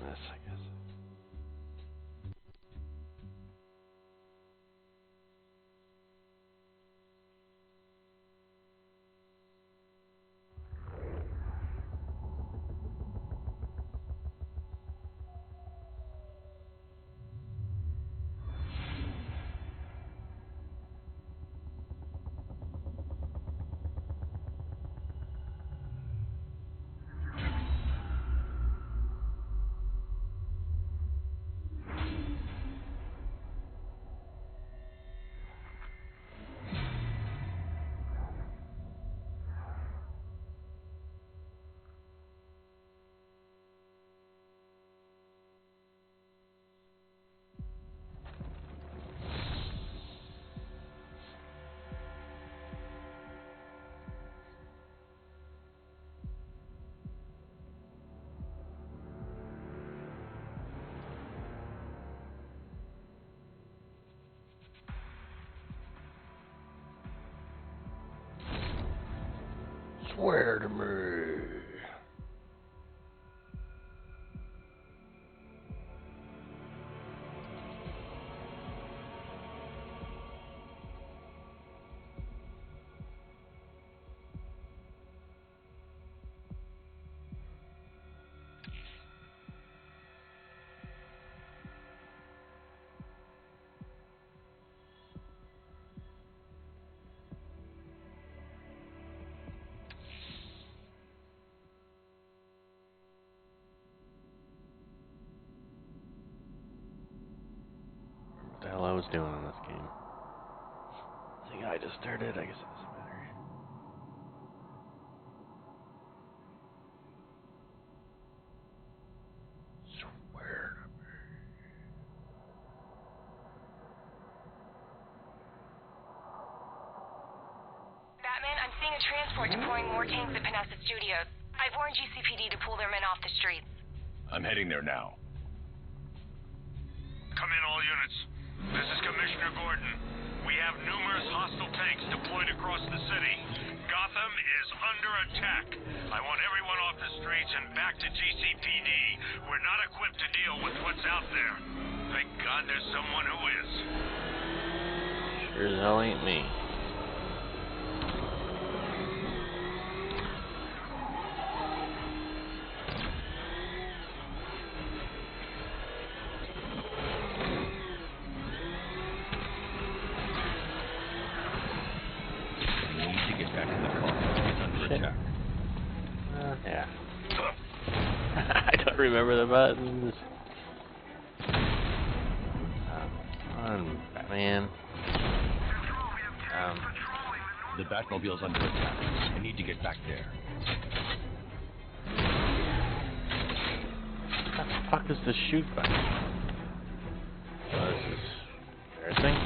this, I guess. Swear to me. What the hell I was doing in this game? I think I just started. I guess it doesn't matter. Swear to me. Batman, I'm seeing a transport deploying more tanks at Panessa Studios. I've warned GCPD to pull their men off the streets. I'm heading there now. Come in, all units. This is Commissioner Gordon. We have numerous hostile tanks deployed across the city. Gotham is under attack. I want everyone off the streets and back to GCPD. We're not equipped to deal with what's out there. Thank God there's someone who is. Sure as hell ain't me. Yeah. I don't remember the buttons. Batman. The Batmobile's under attack. I need to get back there. What the fuck is the shoot button? Oh, this is embarrassing.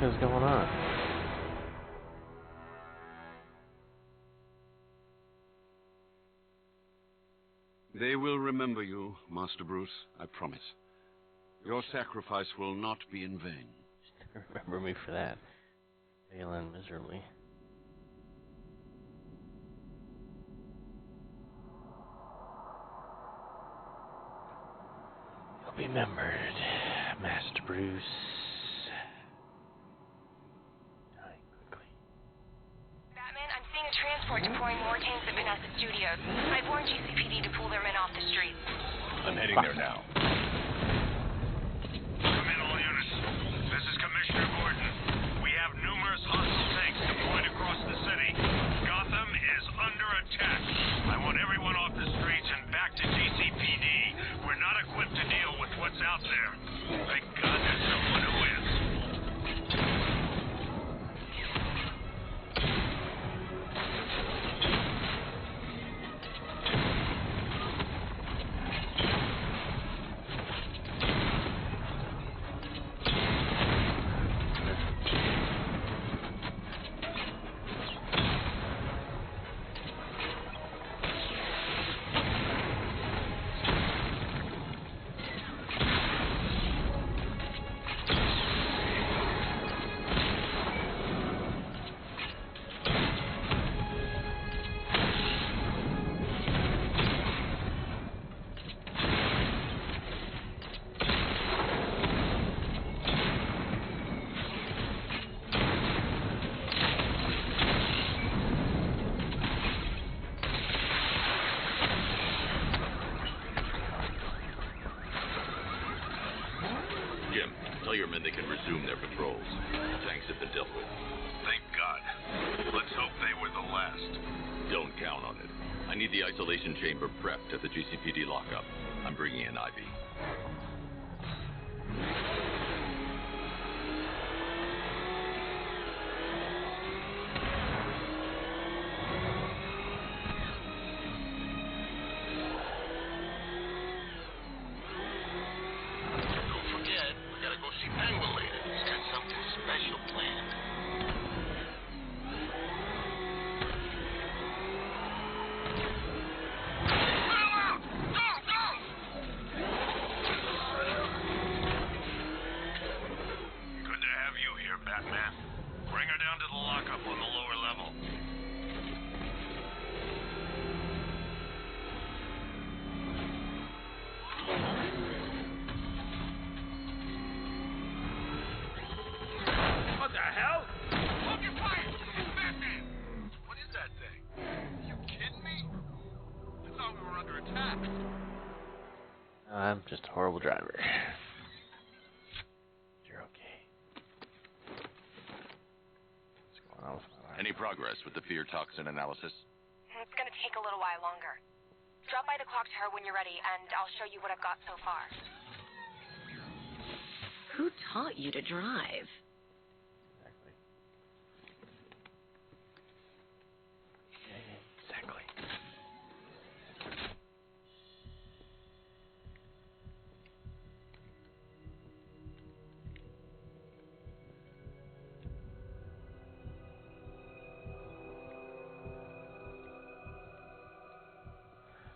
What is going on? They will remember you, Master Bruce, I promise. Your sacrifice will not be in vain. Remember me for that. Failing miserably. Remembered. Master Bruce. Batman, I'm seeing a transport deploying more tanks at Vanessa Studios. I've warned GCPD to pull their men off the streets. I'm heading there now. Come in, all units. This is Commissioner Gordon. We have numerous hostile tanks deployed across the city. Gotham is under attack. I want everyone off the streets and back to GCPD. We're not equipped to deal with what's out there. Thank God there's someone who is. Jim, tell your men they can resume their patrols. Tanks have been dealt with. Thank God. Let's hope they were the last. Don't count on it. I need the isolation chamber prepped at the GCPD lockup. I'm bringing in Ivy. Don't forget, we gotta go see Penguin later. He's got something special planned. Good to have you here, Batman. Bring her down to the lockup on the lower level. What the hell? Hold your fire! It's Batman! What is that thing? Are you kidding me? I thought we were under attack. I'm just a horrible driver. You're okay. What's going on with my life? Any progress with the fear toxin analysis? It's gonna take a little while longer. Drop by the clock tower when you're ready, and I'll show you what I've got so far. Who taught you to drive? Exactly. Exactly.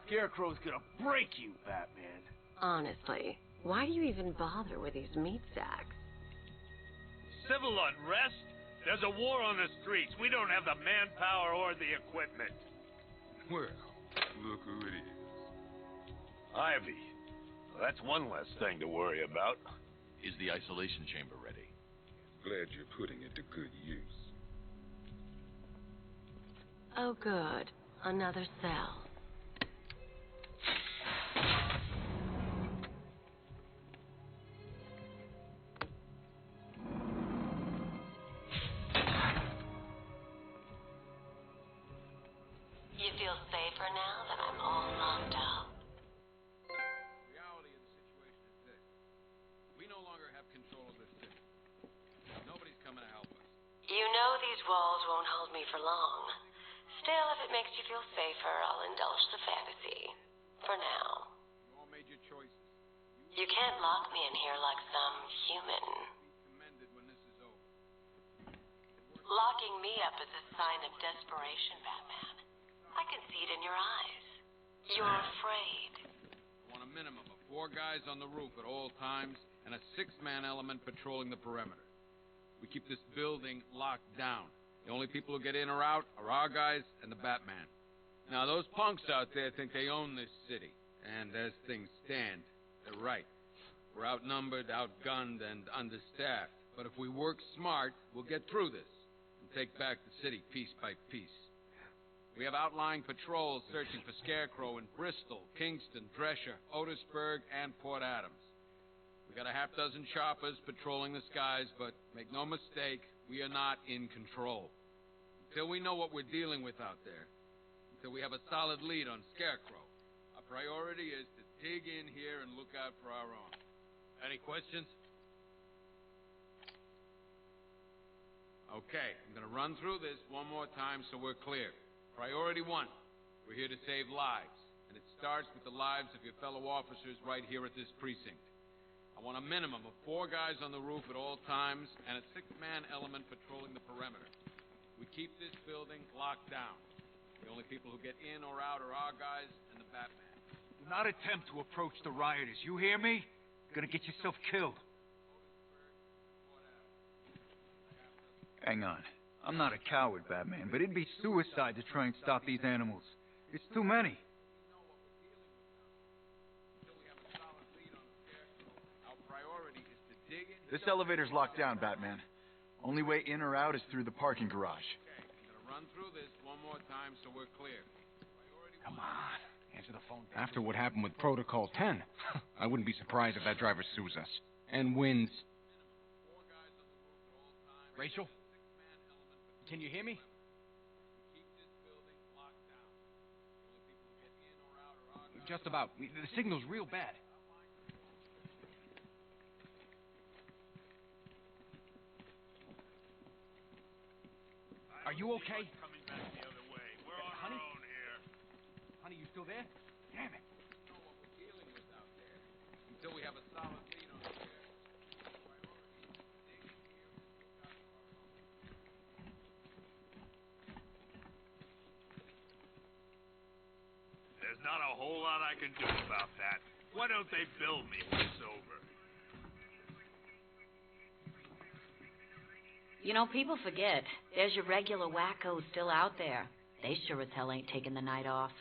Scarecrow's gonna break you, Batman. Honestly, why do you even bother with these meat sacks? Civil unrest? There's a war on the streets. We don't have the manpower or the equipment. Well, look who it is. Ivy. That's one less thing to worry about. Is the isolation chamber ready? Glad you're putting it to good use. Oh, good. Another cell. You feel safer now that I'm all locked up? Reality of the situation is this. We no longer have control of this city. Nobody's coming to help us. You know these walls won't hold me for long. Still, if it makes you feel safer, I'll indulge the fantasy. For now. You all made your choices. You can't lock me in here like some human. Be commended when this is over. Locking me up is a sign of desperation, Batman. I can see it in your eyes. You're afraid. I want a minimum of 4 guys on the roof at all times and a 6-man element patrolling the perimeter. We keep this building locked down. The only people who get in or out are our guys and the Batman. Now, those punks out there think they own this city. And as things stand, they're right. We're outnumbered, outgunned, and understaffed. But if we work smart, we'll get through this and take back the city piece by piece. We have outlying patrols searching for Scarecrow in Bristol, Kingston, Drescher, Otisburg, and Port Adams. We got a half dozen choppers patrolling the skies, but make no mistake, we are not in control. Until we know what we're dealing with out there, until we have a solid lead on Scarecrow, our priority is to dig in here and look out for our own. Any questions? Okay, I'm gonna run through this one more time so we're clear. Priority 1, we're here to save lives, and it starts with the lives of your fellow officers right here at this precinct. I want a minimum of 4 guys on the roof at all times, and a 6-man element patrolling the perimeter. We keep this building locked down. The only people who get in or out are our guys and the Batman. Do not attempt to approach the rioters. You hear me? You're gonna get yourself killed. Hang on. I'm not a coward, Batman, but it'd be suicide to try and stop these animals. It's too many. Our priority is to dig in. This elevator's locked down, Batman. Only way in or out is through the parking garage. Okay, I'm gonna run through this one more time so we're clear. Come on, answer the phone. After what happened with Protocol 10, I wouldn't be surprised if that driver sues us and wins. Rachel? Can you hear me? Just about. The signal's real bad. Are you okay? Coming back the other way. We're on Honey? our own here. Honey, you still there? Damn it. Until we have a solid lead on the There's not a whole lot I can do about that. Why don't they bill me when it's over? You know, people forget. There's your regular wackos still out there. They sure as hell ain't taking the night off.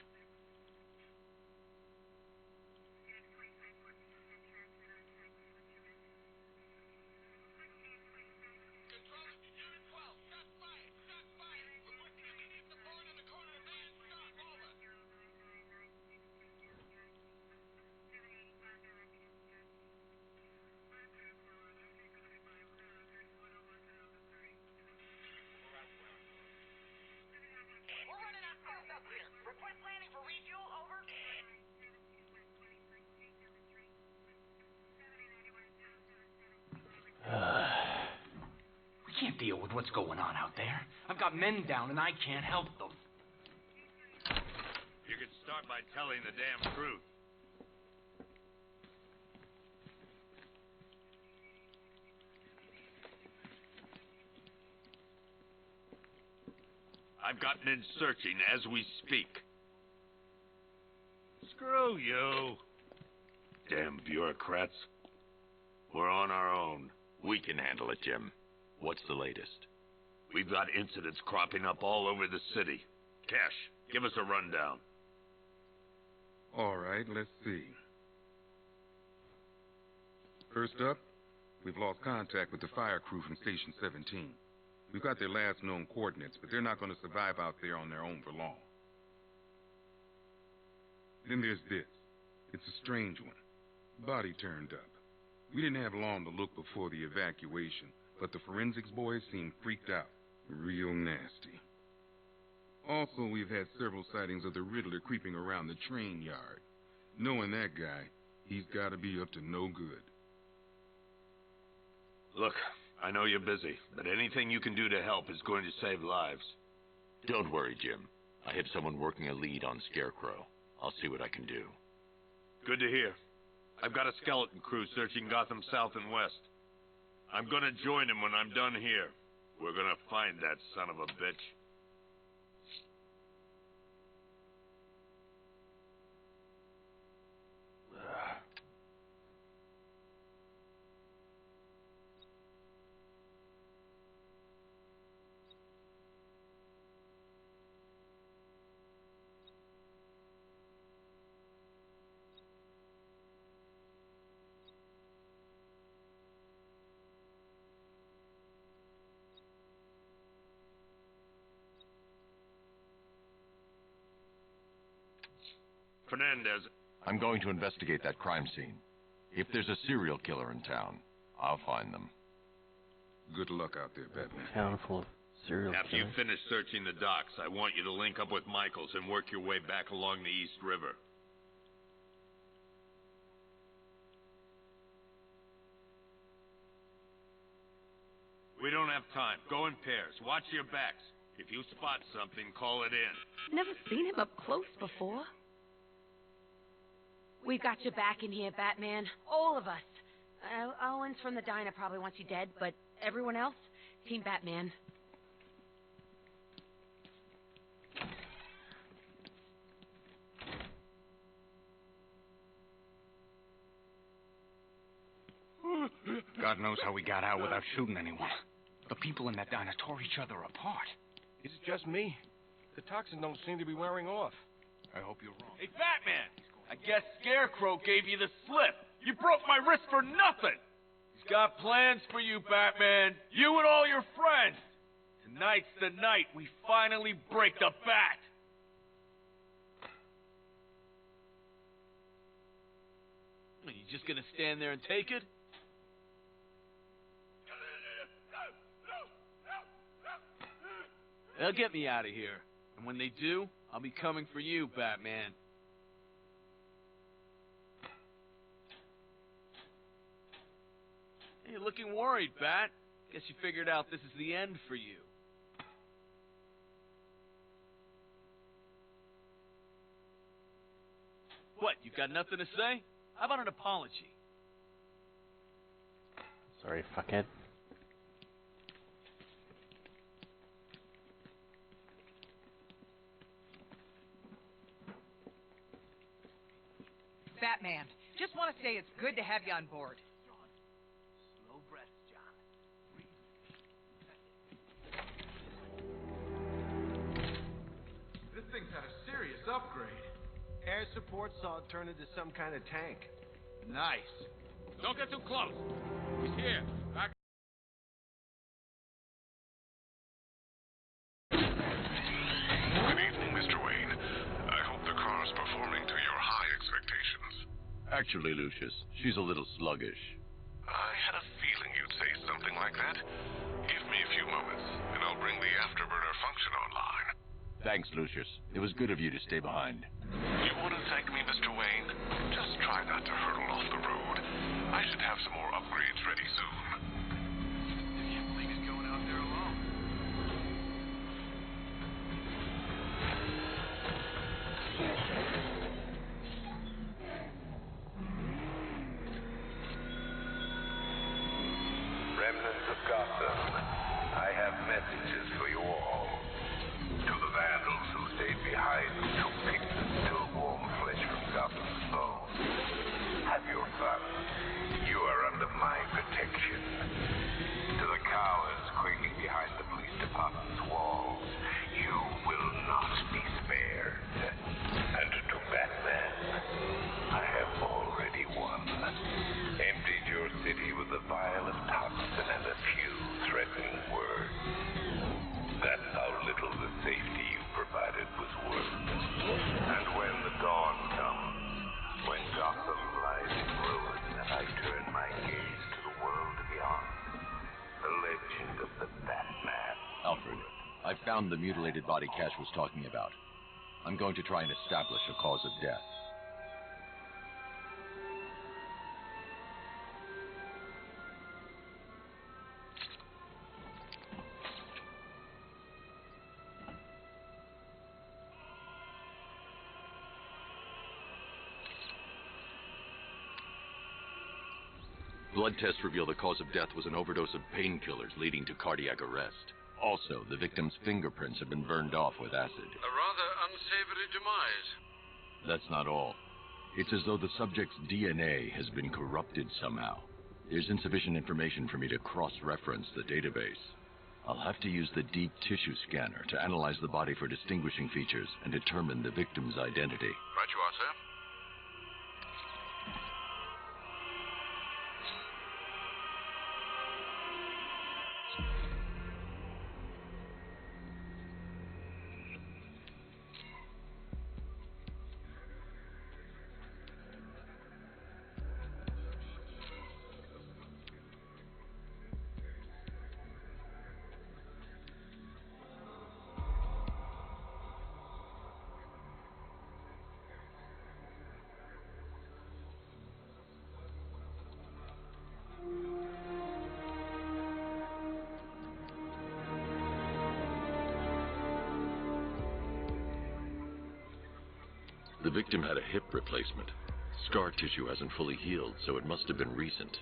We can't deal with what's going on out there. I've got men down and I can't help them. You could start by telling the damn truth. I've got men searching as we speak. Screw you. Damn bureaucrats. We're on our own. We can handle it, Jim. What's the latest? We've got incidents cropping up all over the city. Cash, give us a rundown. All right, let's see. First up, we've lost contact with the fire crew from Station 17. We've got their last known coordinates, but they're not going to survive out there on their own for long. Then there's this. It's a strange one. Body turned up. We didn't have long to look before the evacuation, but the forensics boys seemed freaked out. Real nasty. Also, we've had several sightings of the Riddler creeping around the train yard. Knowing that guy, he's got to be up to no good. Look, I know you're busy, but anything you can do to help is going to save lives. Don't worry, Jim. I have someone working a lead on Scarecrow. I'll see what I can do. Good to hear. I've got a skeleton crew searching Gotham South and West. I'm gonna join him when I'm done here. We're gonna find that son of a bitch. Fernandez. I'm going to investigate that crime scene. If there's a serial killer in town, I'll find them. Good luck out there, Batman. Town full of serial After you killers. finish searching the docks, I want you to link up with Michaels and work your way back along the East River. We don't have time. Go in pairs. Watch your backs. If you spot something, call it in. Never seen him up close before. We've got your back in here, Batman. All of us. Owens from the diner probably wants you dead, but everyone else, Team Batman. God knows how we got out without shooting anyone. The people in that diner tore each other apart. Is it just me? The toxins don't seem to be wearing off. I hope you're wrong. Hey, Batman! I guess Scarecrow gave you the slip. You broke my wrist for nothing! He's got plans for you, Batman. You and all your friends. Tonight's the night we finally break the Bat. Are you just gonna stand there and take it? They'll get me out of here. And when they do, I'll be coming for you, Batman. Hey, you're looking worried, Bat. Guess you figured out this is the end for you. What, you got nothing to say? How about an apology? Sorry, fuckhead. Batman, just want to say it's good to have you on board. Slow breaths, John. This thing's had a serious upgrade. Air support saw it turn into some kind of tank. Nice. Don't get too close. He's here. Back. Good evening, Mr. Wayne. I hope the car's performing to your high expectations. Actually, Lucius, she's a little sluggish. I had a feeling you'd say something like that. Give me a few moments, and I'll bring the afterburner function online. Thanks, Lucius. It was good of you to stay behind. You want to thank me, Mr. Wayne? Just try not to hurtle off the road. I should have some more upgrades ready soon. I can't believe he's going out there alone. Remnants of Gotham, I have messages for you all. To the vandals who stayed behind to pick the still warm flesh from Gotham's bones. Have your fun. You are under my protection. To the cowards quaking behind the police department's walls, you will not be spared. And to Batman, I have already won. Emptied your city with a vial of toxin and a few threatening words. That's how little the safety you provided was worth. And when the dawn comes, when Gotham lies in ruin, and I turn my gaze to the world beyond, the legend of the Batman. Alfred, I found the mutilated body Cash was talking about. I'm going to try and establish a cause of death. Blood tests reveal the cause of death was an overdose of painkillers leading to cardiac arrest. Also, the victim's fingerprints have been burned off with acid. A rather unsavory demise. That's not all. It's as though the subject's DNA has been corrupted somehow. There's insufficient information for me to cross-reference the database. I'll have to use the deep tissue scanner to analyze the body for distinguishing features and determine the victim's identity. Right you are, sir. The victim had a hip replacement. Scar tissue hasn't fully healed, so it must have been recent.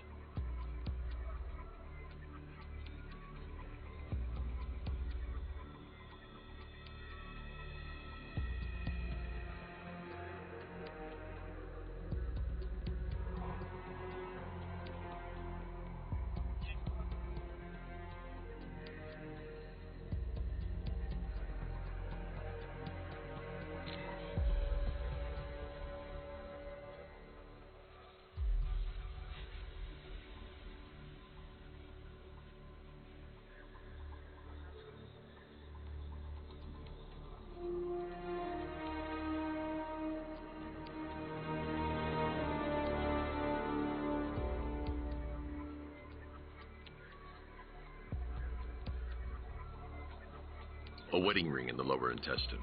A wedding ring in the lower intestine.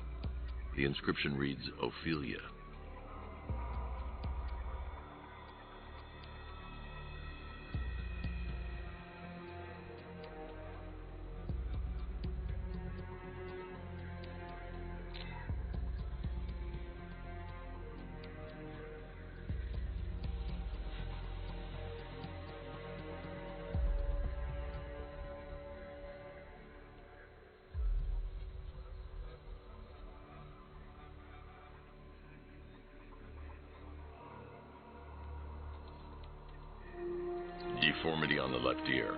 The inscription reads, Ophelia. Deformity on the left ear.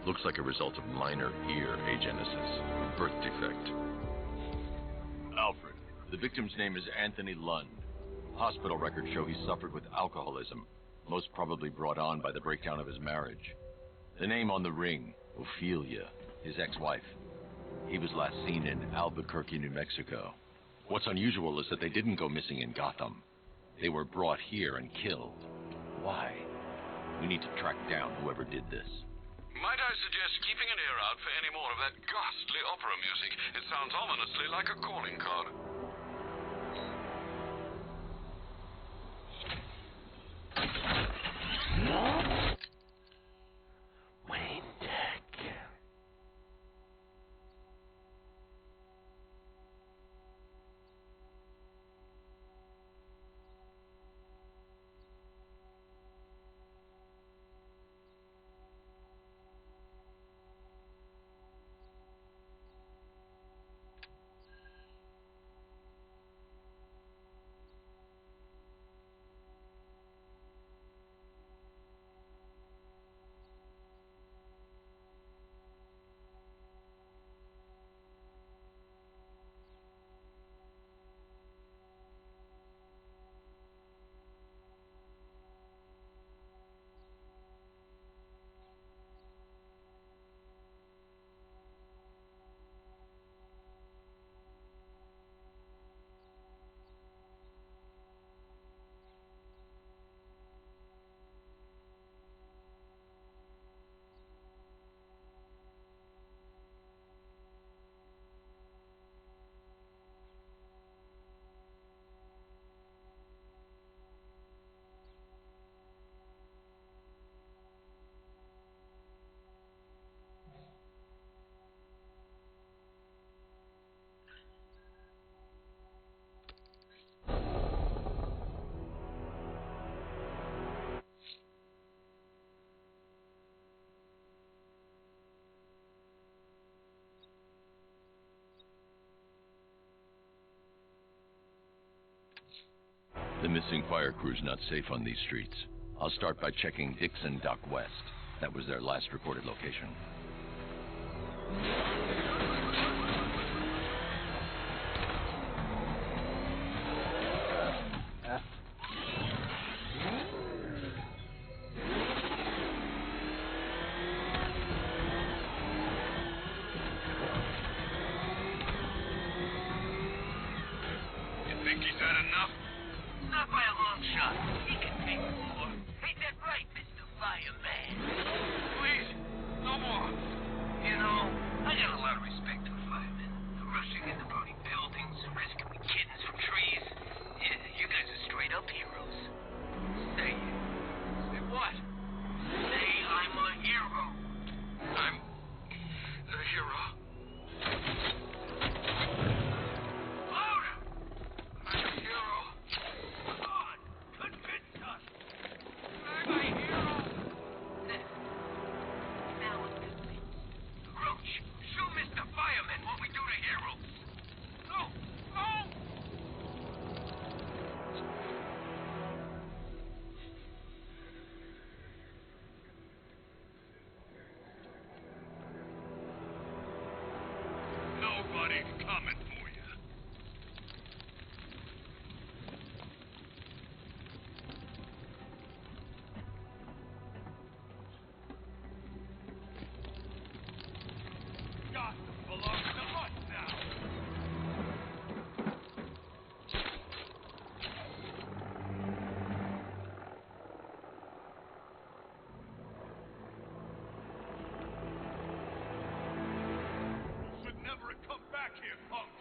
Looks like a result of minor ear agenesis. Birth defect. Alfred. The victim's name is Anthony Lund. Hospital records show he suffered with alcoholism, most probably brought on by the breakdown of his marriage. The name on the ring, Ophelia, his ex-wife. He was last seen in Albuquerque, New Mexico. What's unusual is that they didn't go missing in Gotham. They were brought here and killed. Why? We need to track down whoever did this. Might I suggest keeping an ear out for any more of that ghastly opera music? It sounds ominously like a calling card. Wayne Tech. The missing fire crew's not safe on these streets. I'll start by checking Dixon Dock West. That was their last recorded location. You think he's had enough? Not by a long shot. He can take more. Ain't that right, Mr. Fireman? Please, no more. You know, I got a lot of respect Nobody coming for you. Gotham belongs to us now. You should never have come back here, punk.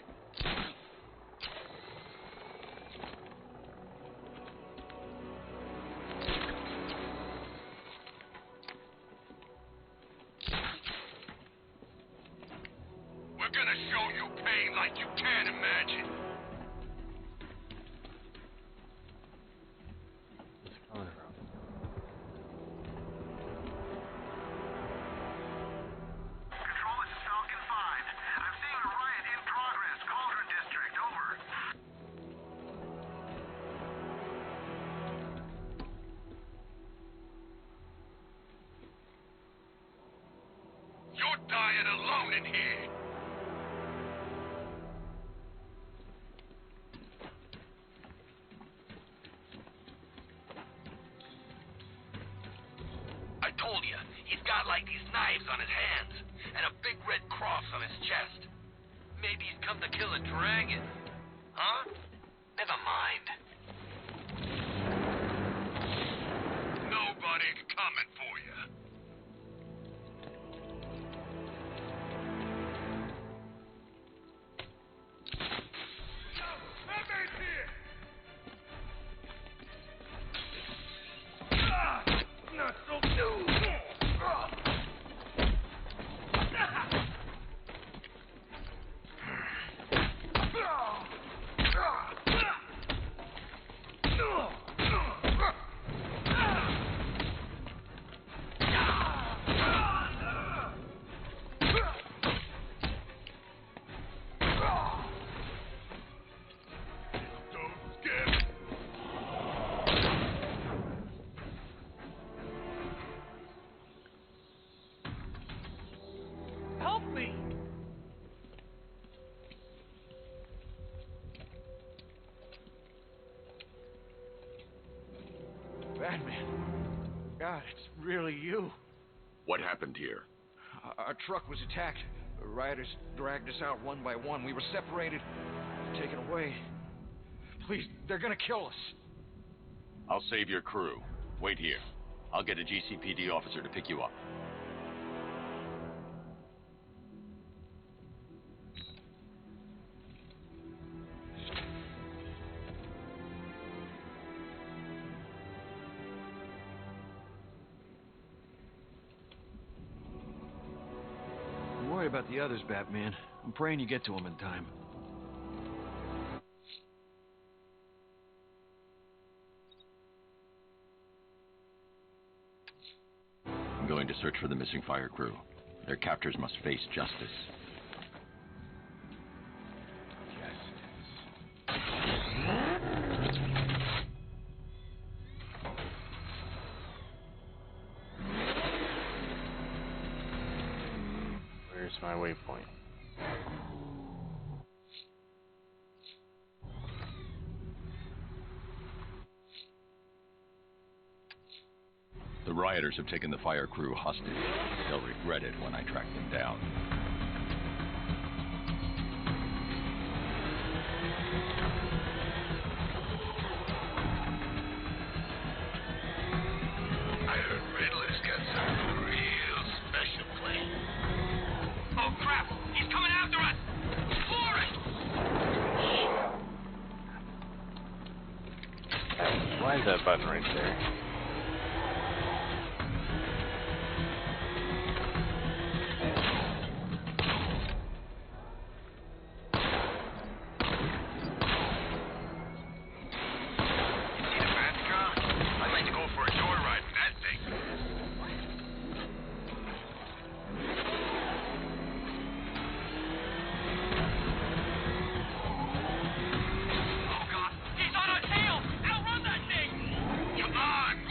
We're gonna show you pain like you can't imagine. Coming from. Control, this is Falcon 5. I'm seeing a riot in progress. Cauldron District, over. You're dying alone in here. I told you, he's got like these knives on his hands, and a big red cross on his chest. Maybe he's come to kill a dragon. Huh? Never mind. Nobody's coming for you. Batman's here! Not so soon! Help me! Batman. God, it's really you. What happened here? Our truck was attacked. The rioters dragged us out one by one. We were separated, taken away. Please, they're gonna kill us. I'll save your crew. Wait here. I'll get a GCPD officer to pick you up. I'm worried about the others, Batman. I'm praying you get to them in time. I'm going to search for the missing fire crew. Their captors must face justice. Where's my waypoint? The rioters have taken the fire crew hostage. They'll regret it when I track them down. I heard Riddler's got some real special plan. Oh crap! He's coming after us! For it! Why is that button right there? I'd like to go for a joyride in that thing. Oh God, he's on our tail! Outrun that thing! Come on!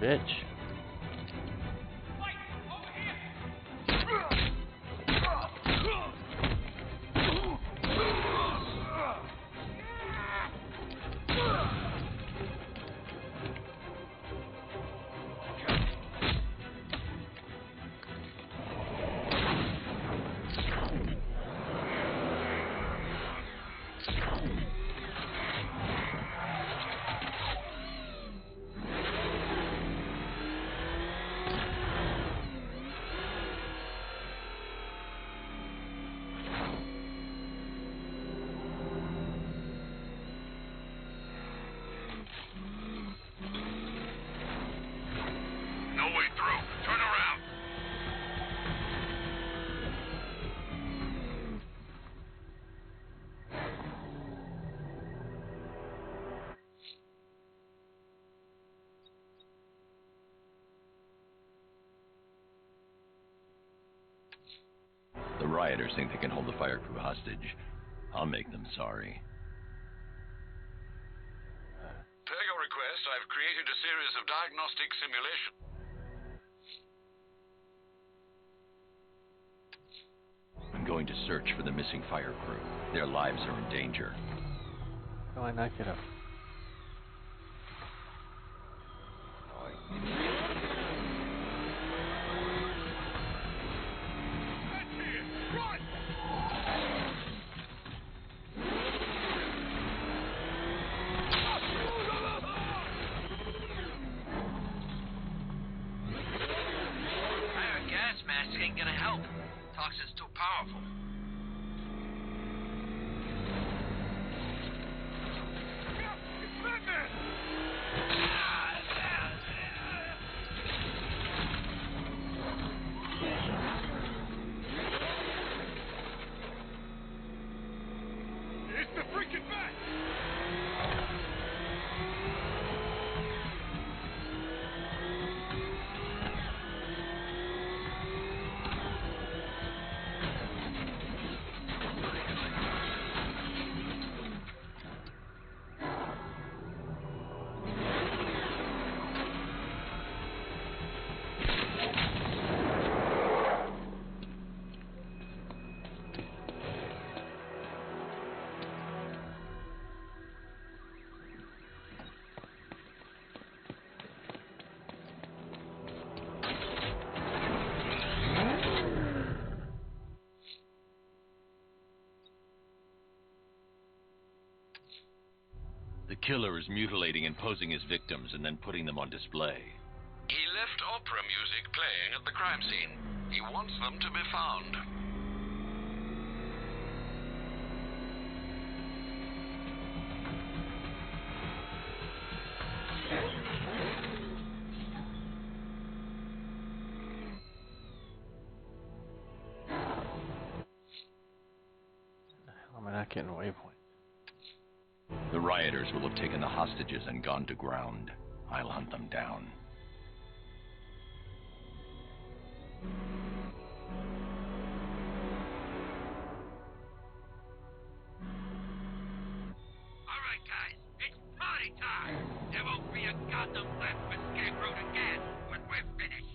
bitch. No way through. Turn around. The rioters think they can hold the fire crew hostage. I'll make them sorry. Per your request, I've created a series of diagnostic simulations. I'm going to search for the missing fire crew. Their lives are in danger. How do I not get up? Fire gas mask ain't gonna help. Toxin's too powerful. It's the freaking bat! The killer is mutilating and posing his victims and then putting them on display. He left opera music playing at the crime scene. He wants them to be found. How am I not getting a waypoint? The rioters will have taken the hostages and gone to ground. I'll hunt them down. All right, guys, it's party time. There won't be a goddamn left for Scarecrow to get when we're finished.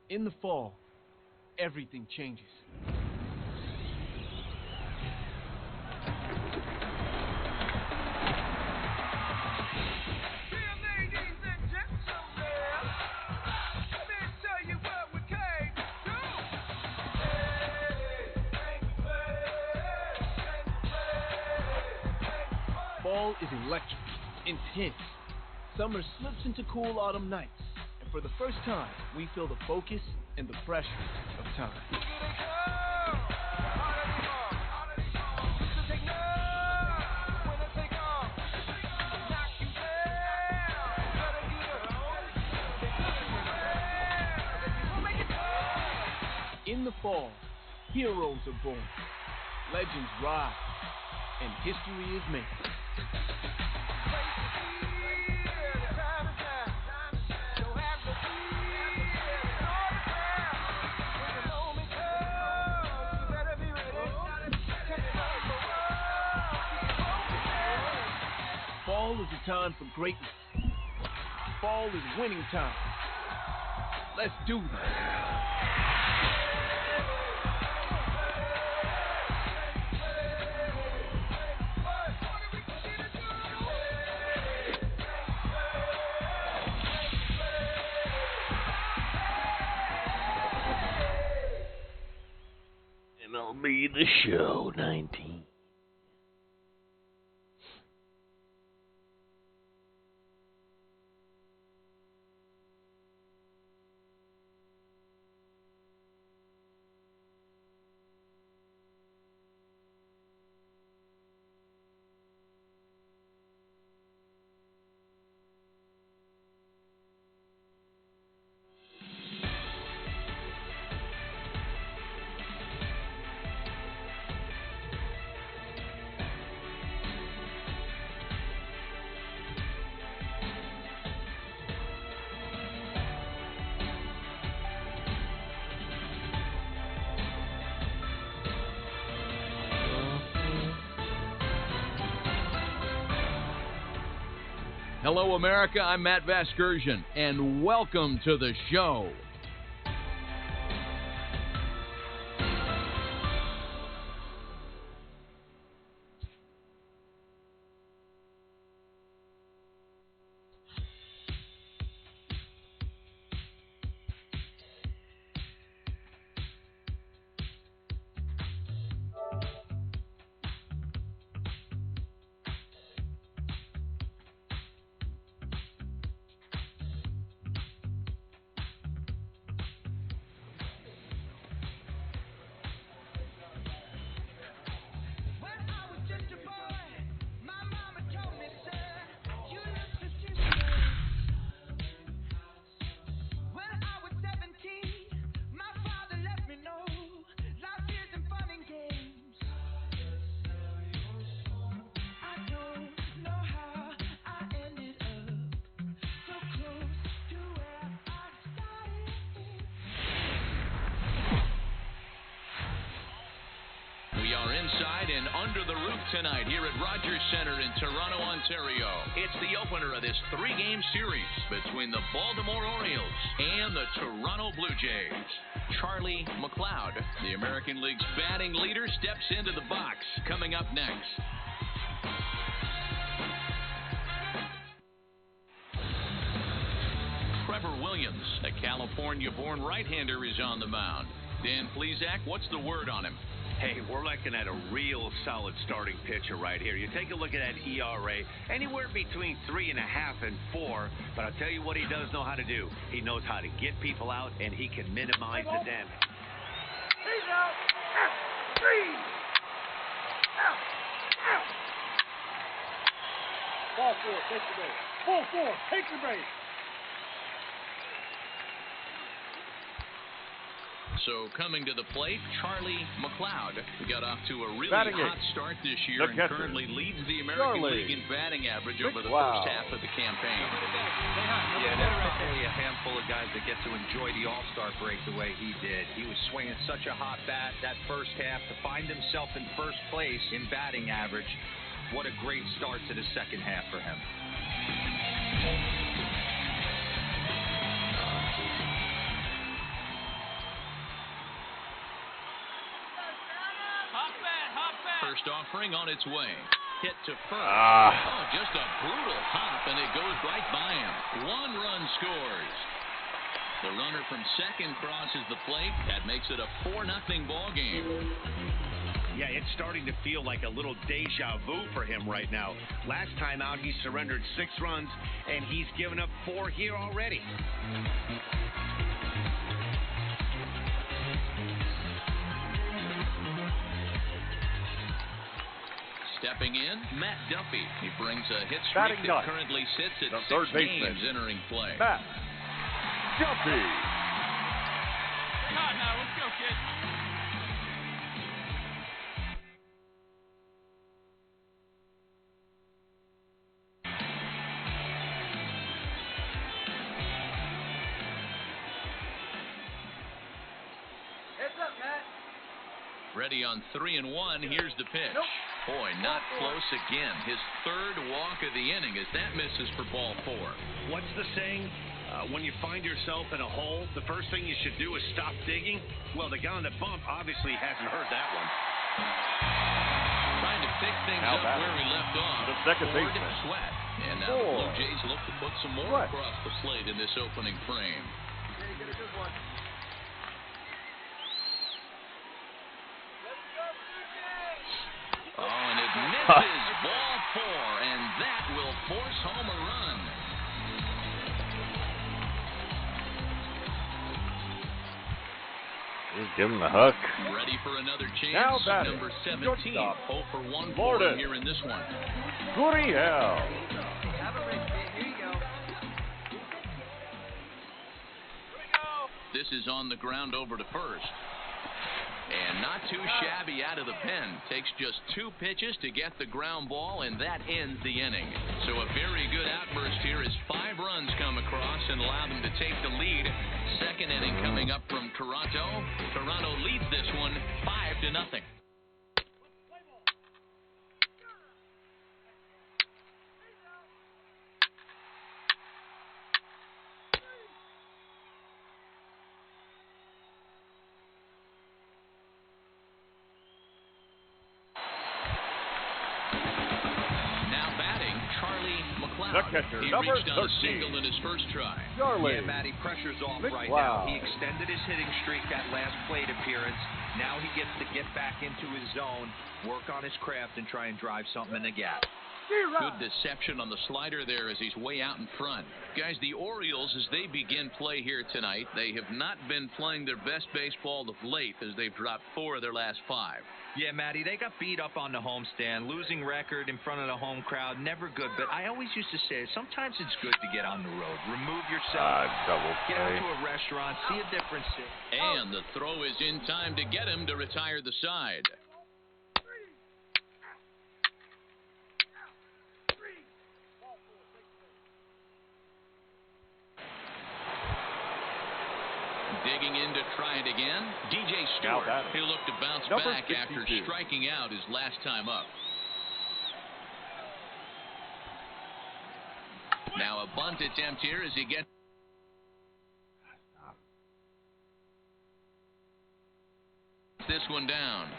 In the fall, everything changes. Fall is electric, intense. Summer slips into cool autumn nights, and for the first time, we feel the focus and the pressure of time. In the fall, heroes are born, legends rise, and history is made. Fall is a time for greatness. Fall is winning time. Let's do this. MLB The Show 19. Hello, America. I'm Matt Vasgersian, and welcome to the show. Inside and under the roof tonight here at Rogers Center in Toronto, Ontario. It's the opener of this three-game series between the Baltimore Orioles and the Toronto Blue Jays. Charlie McLeod, the American League's batting leader, steps into the box. Coming up next. Trevor Williams, a California-born right-hander, is on the mound. Dan Plesac, what's the word on him? Hey, we're looking at a real solid starting pitcher right here. You take a look at that ERA, anywhere between 3.5 and 4. But I'll tell you what he does know how to do. He knows how to get people out, and he can minimize the damage. He's out. Three. Out. Ball 4, take the base. Ball 4, take the base. So coming to the plate, Charlie McLeod got off to a really Batting hot eight. start this year and catcher. currently leads the American Charlie. League in batting average over the Wow. first half of the campaign. Yeah, there's probably a handful of guys that get to enjoy the All-Star break the way he did. He was swinging such a hot bat that first half to find himself in first place in batting average. What a great start to the second half for him. first offering on its way. Hit to first. Ah. Oh, just a brutal hop, and it goes right by him. 1 run scores. The runner from second crosses the plate. That makes it a 4-0 ball game. Yeah, it's starting to feel like a little deja vu for him right now. Last time out, he surrendered 6 runs, and he's given up 4 here already. Stepping in, Matt Duffy. He brings a hit streak that currently sits at 6 games entering play. Matt Duffy. Come on now, let's go, kid. Heads up, Matt. Ready on 3-1. Here's the pitch. Boy, not close again. His 3rd walk of the inning as that misses for ball 4. What's the saying? When you find yourself in a hole, the first thing you should do is stop digging. Well, the guy on the bump obviously hasn't heard that one. Trying to pick things up where we left off. The second Ford baseman. Sweat. And now the Blue Jays look to put some more across the plate in this opening frame. Yeah, you get a good one. Oh, and it misses ball 4, and that will force home a run. Just give him the hook. Ready for another chance. Now batting, Number 17, shortstop, 0 for 1 for Gordon. him here in this one. Gurriel. Have a race, kid. Here you go. This is on the ground over to first. And not too shabby out of the pen. Takes just 2 pitches to get the ground ball, and that ends the inning. So a very good outburst here as 5 runs come across and allow them to take the lead. Second inning coming up from Toronto. Toronto leads this one 5-0. The catcher, he number reached on 13. a single in his first try. Charlie. Yeah, Matty, pressure's off right McLeod. now. He extended his hitting streak that last plate appearance. Now he gets to get back into his zone, work on his craft, and try and drive something in the gap. Good deception on the slider there as he's way out in front. Guys, the Orioles, as they begin play here tonight, they have not been playing their best baseball of late as they've dropped 4 of their last 5. Yeah, Matty, they got beat up on the homestand. Losing record in front of the home crowd, never good. But I always used to say, sometimes it's good to get on the road. Remove yourself. Get out to a restaurant, see a different city. And the throw is in time to get him to retire the side. Digging in to try it again, DJ Stewart. He'll look to bounce Number back 52. after striking out his last time up. Now a bunt attempt here as he gets this one down.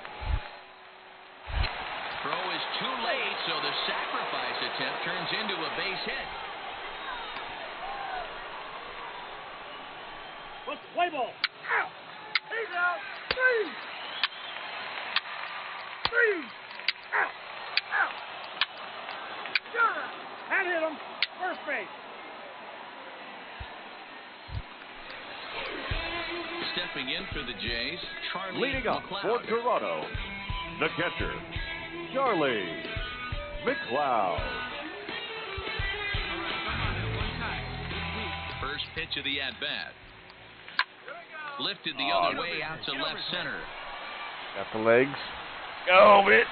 Throw is too late, so the sacrifice attempt turns into a base hit. Let's play ball. Out. He's out. 3. 3. Out. Out. You're out. That hit him. First base. Stepping in for the Jays, Charlie Leading up McLeod. for Toronto, the catcher, Charlie McLeod. First pitch of the at-bat. Lifted the other way out to left center. Got the legs. Go, bitch.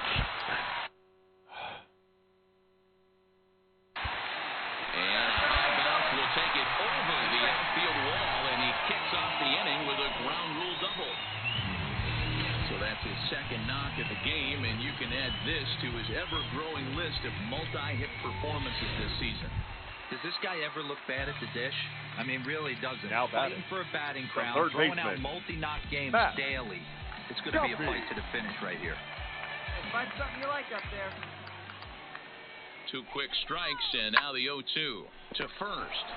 And a high bounce will take it over the outfield wall, and he kicks off the inning with a ground rule double. So that's his second knock of the game, and you can add this to his ever-growing list of multi-hit performances this season. Does this guy ever look bad at the dish? I mean, really doesn't. Now Fighting batting. for a batting The crown, third throwing out baseman. multi-knock games Matt daily. It's going to be a Duffy. fight to the finish right here. Find something you like up there. 2 quick strikes, and now the 0-2 to first.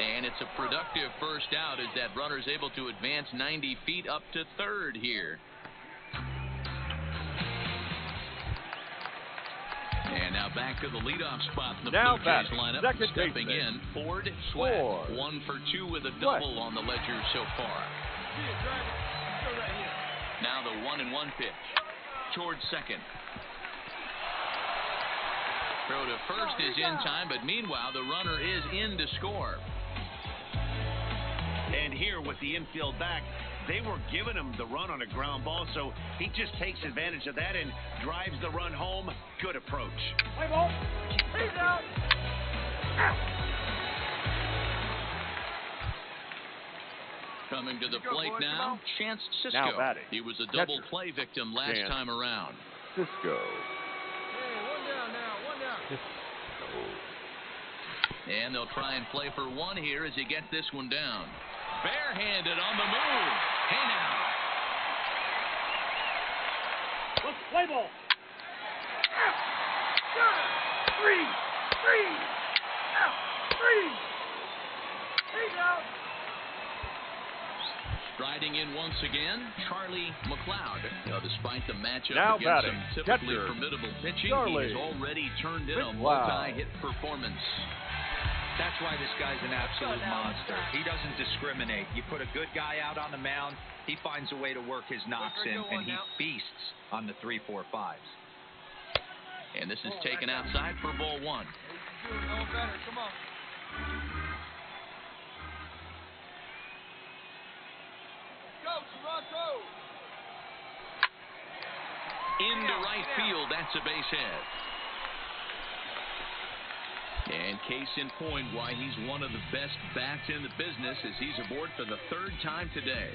And it's a productive first out as that runner's able to advance 90 feet up to third here. And now back to the leadoff spot in the Blue Jays lineup. Stepping in, Ford Sweat. 1 for 2 with a double on the ledger so far. Now the 1-1 pitch towards second. Throw to first is in time, but meanwhile the runner is in to score. And here with the infield back, they were giving him the run on a ground ball, so he just takes advantage of that and drives the run home. Good approach. Play ball. He's out. Coming to the plate now, Chance Sisco. Now batting. He was a double play victim last time around. Sisco. Hey, one down now, one down. And they'll try and play for one here as he gets this one down. Barehanded on the move. Hey now. Let's play ball. Three. He's out. Striding in once again, Charlie McLeod. Despite the matchup now against batting, some typically catcher, formidable pitching, Charlie he's already turned in a McLeod. multi-hit performance. That's why this guy's an absolute monster. He doesn't discriminate. You put a good guy out on the mound, he finds a way to work his knocks in, and he feasts on the 3-4-5s. And this is taken outside for ball 1. Come on. Go, Toronto! Into right field, that's a base hit. And case in point why he's one of the best bats in the business as he's aboard for the 3rd time today.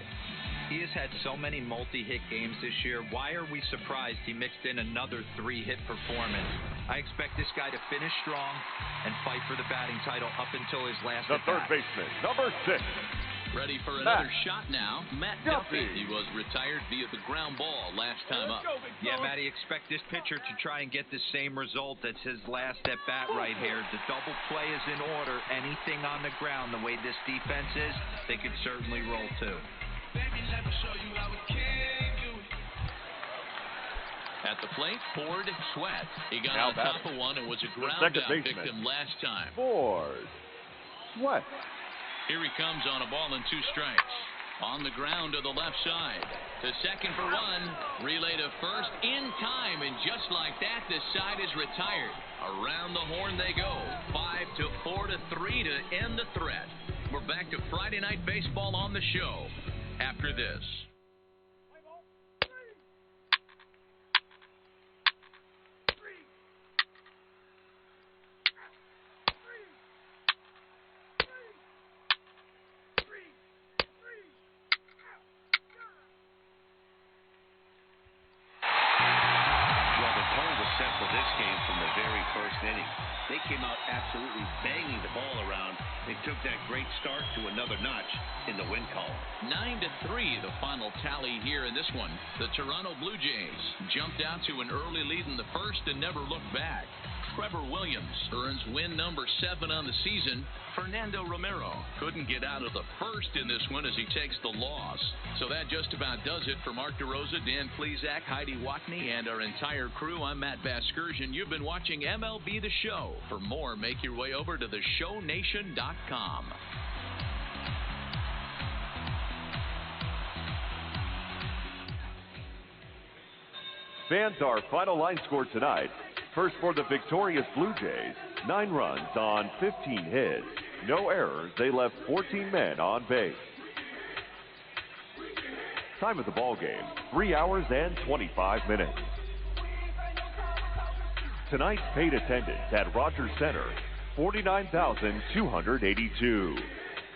He has had so many multi-hit games this year. Why are we surprised he mixed in another 3-hit performance? I expect this guy to finish strong and fight for the batting title up until his last The at-bat. third baseman, number 6. Ready for another shot now, Matt Duffy. He was retired via the ground ball last time up. Yeah, Matty, expect this pitcher to try and get the same result as his last at-bat right here. The double play is in order. Anything on the ground, the way this defense is, they could certainly roll too. At the plate, Ford Sweat. He got Now on top of one and was a ground out victim last time. Ford Sweat. Here he comes on a ball and 2 strikes. On the ground to the left side. To second for 1. Relay to first in time. And just like that, this side is retired. Around the horn they go. 5-4-3 to end the threat. We're back to Friday Night Baseball on the show after this. They came out absolutely banging the ball around. They took that great start to another notch in the win column. 9-3, the final tally here in this one. The Toronto Blue Jays jumped out to an early lead in the first and never looked back. Trevor Williams earns win number 7 on the season. Fernando Romero couldn't get out of the first in this one as he takes the loss. So that just about does it for Mark DeRosa, Dan Plesac, Heidi Watney, and our entire crew. I'm Matt Vasgersian. You've been watching MLB The Show. For more, make your way over to theshownation.com. Fans, our final line score tonight. First for the victorious Blue Jays, 9 runs on 15 hits. No errors. They left 14 men on base. Time of the ball game, 3 hours and 25 minutes. Tonight's paid attendance at Rogers Center, 49,282.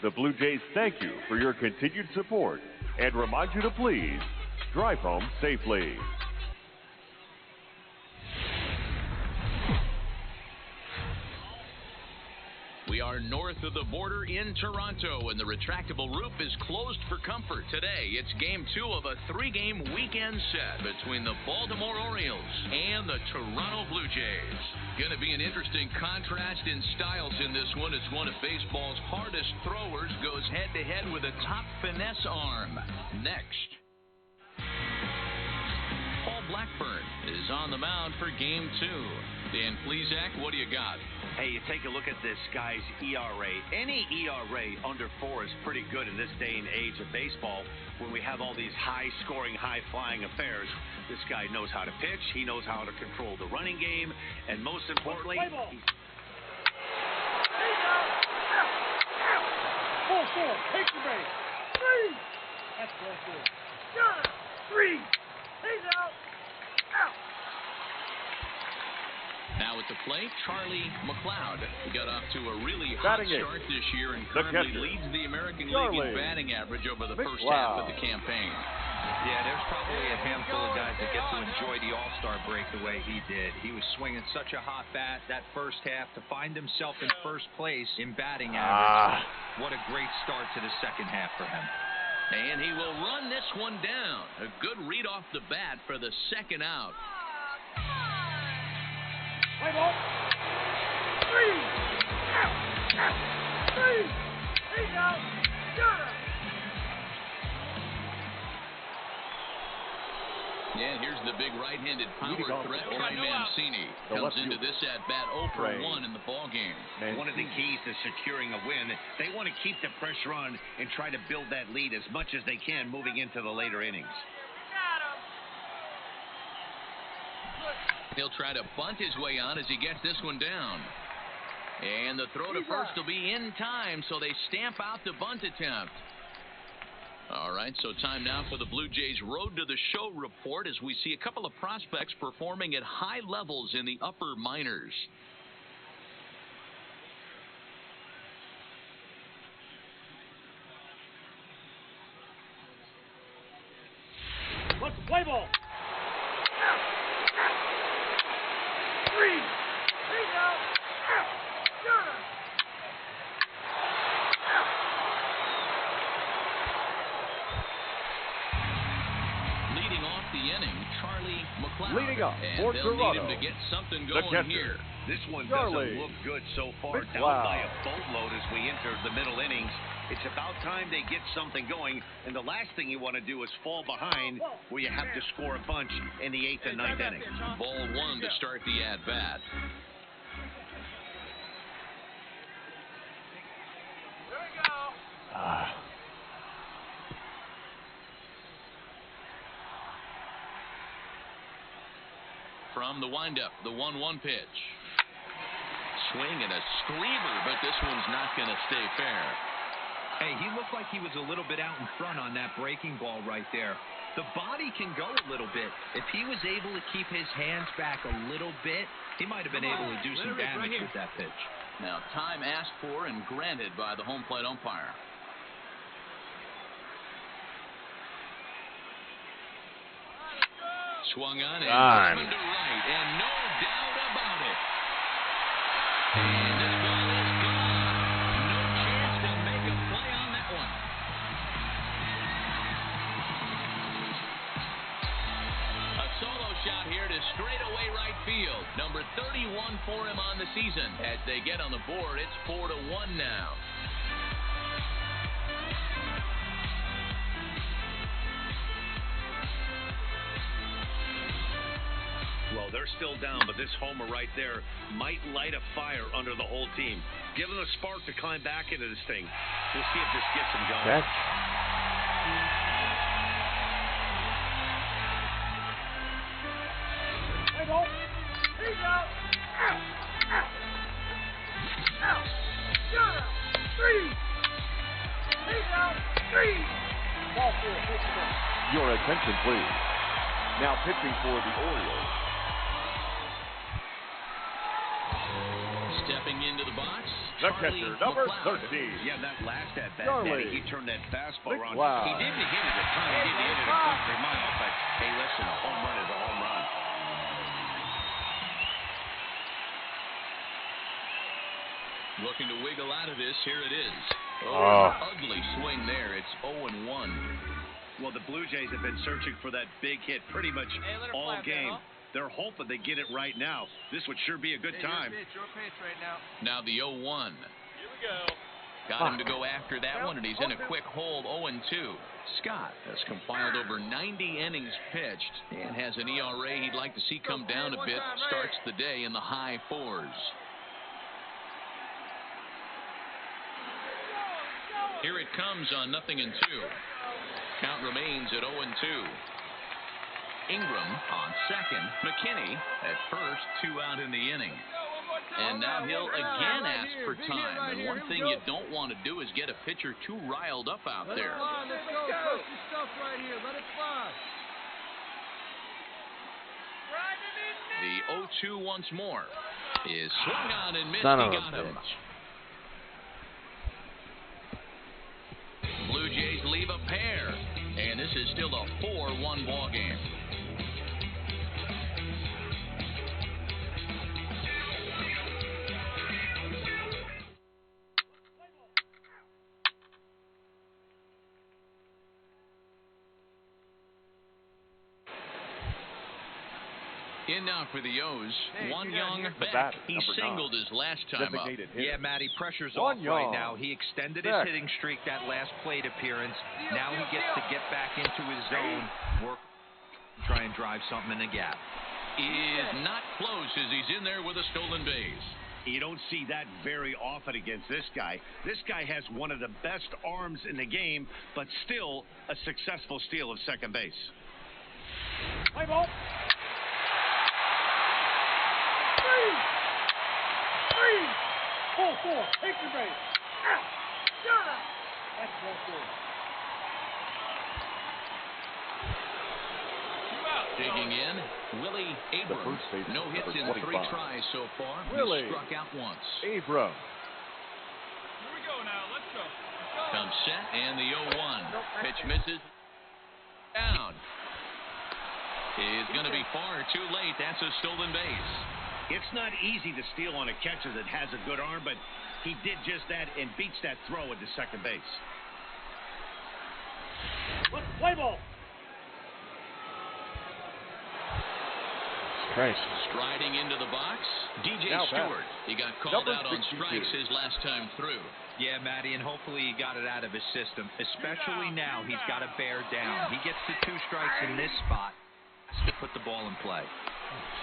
The Blue Jays thank you for your continued support and remind you to please drive home safely. We are north of the border in Toronto, and the retractable roof is closed for comfort. Today, it's Game 2 of a 3-game weekend set between the Baltimore Orioles and the Toronto Blue Jays. Going to be an interesting contrast in styles in this one, as one of baseball's hardest throwers goes head-to-head with a top finesse arm. Next. Paul Blackburn is on the mound for Game 2. Dan Plesac, what do you got? Hey, you take a look at this guy's ERA. Any ERA under 4 is pretty good in this day and age of baseball when we have all these high-scoring, high-flying affairs. This guy knows how to pitch. He knows how to control the running game. And most importantly, Full, take the base. 3. That's well good. 3. He's out. Out. Now at the plate, Charlie McLeod got off to a really hot start this year and currently leads the American League in batting average over the first half of the campaign. Yeah, there's probably a handful of guys that get to enjoy the All-Star break the way he did. He was swinging such a hot bat that first half to find himself in first place in batting average. What a great start to the second half for him. And he will run this one down. A good read off the bat for the second out. Play ball. 3. Out. 3. He's out. Yeah, here's the big right-handed power threat, Trey Mancini. Comes into this at-bat 0 for 1 in the ballgame. One of the keys to securing a win, they want to keep the pressure on and try to build that lead as much as they can moving into the later innings. He'll try to bunt his way on as he gets this one down. And the throw to first will be in time, so they stamp out the bunt attempt. All right, so time now for the Blue Jays Road to the Show report as we see a couple of prospects performing at high levels in the upper minors. Let's play ball. 3. He's out. Charlie McLeod. Leading up and for they'll Toronto. need him to get something going here. This one Charlie doesn't look good so far. McLeod. Down by a boatload as we enter the middle innings. It's about time they get something going, and the last thing you want to do is fall behind where you have to score a bunch in the 8th and 9th innings. Ball 1 to start the at-bat. From the windup, the 1-1 pitch. Swing and a screamer, but this one's not going to stay fair. Hey, he looked like he was a little bit out in front on that breaking ball right there. The body can go a little bit. If he was able to keep his hands back a little bit, he might have been able to do some damage with that pitch. Now, time asked for and granted by the home plate umpire. Swung on and driven to right, and no doubt about it. And this ball is gone. No chance to make a play on that one. A solo shot here to straightaway right field. Number 31 for him on the season. As they get on the board, it's 4-1 now. Well, they're still down, but this homer right there might light a fire under the whole team. Give them a spark to climb back into this thing. We'll see if this gets them going. Hey, ball. He's out. Out. Out. Got him. 3. He's out. 3. Ball 4. Your attention, please. Now pitching for the Orioles. Stepping into the box, The catcher, number 13. Yeah, that last at-bat, Charlie he turned that fastball around. McLeod. He didn't hit it a ton. He didn't hit it a country mile, but hey, listen, a home run is a home run. Looking to wiggle out of this. Here it is. Oh. Ugly swing there. It's 0-1. Well, the Blue Jays have been searching for that big hit pretty much all game. They're hoping they get it right now. This would sure be a good time. Your pitch right now. Now the 0-1. Here we go. Got him to go after that one, and he's in a quick hold, 0-2. Scott has compiled over 90 innings pitched and has an ERA he'd like to see come down a bit. Starts the day in the high 4s. Here it comes on 0-2. Count remains at 0-2. Ingram on second. McKinney at first, 2 out in the inning. And now he'll again ask for time. And one thing you don't want to do is get a pitcher too riled up out there. Let's go. Trust yourself right here. Let it fly. The 0-2 once more is swung on and missed. Son He of a got him. bitch. Blue Jays leave a pair, and this is still a 4-1 ball game. In now for the O's, Juan Young back. He singled his last time up. Yeah, Matty, pressure's Juan off right Young. now. He extended his hitting streak that last plate appearance. Now he gets to get back into his zone, work, try and drive something in the gap. Is not close as he's in there with a stolen base. You don't see that very often against this guy. This guy has one of the best arms in the game, but still a successful steal of second base. Play ball. 3, 4, take your base. That's well good. Digging in, Willie Abrams. No hits in 3 tries so far. Willie He struck out once. Abrams. Here we go now. Let's go. Comes set, and the 0-1. Pitch misses. Down. Is going to be far too late. That's a stolen base. It's not easy to steal on a catcher that has a good arm, but he did just that and beats that throw into second base. Let's play ball. Christ. Striding into the box, DJ Now Stewart. back. He got called Number out on 62. strikes his last time through. Yeah, Matty, and hopefully he got it out of his system, especially now he's got to bear down. He gets the 2 strikes in this spot. Has to put the ball in play.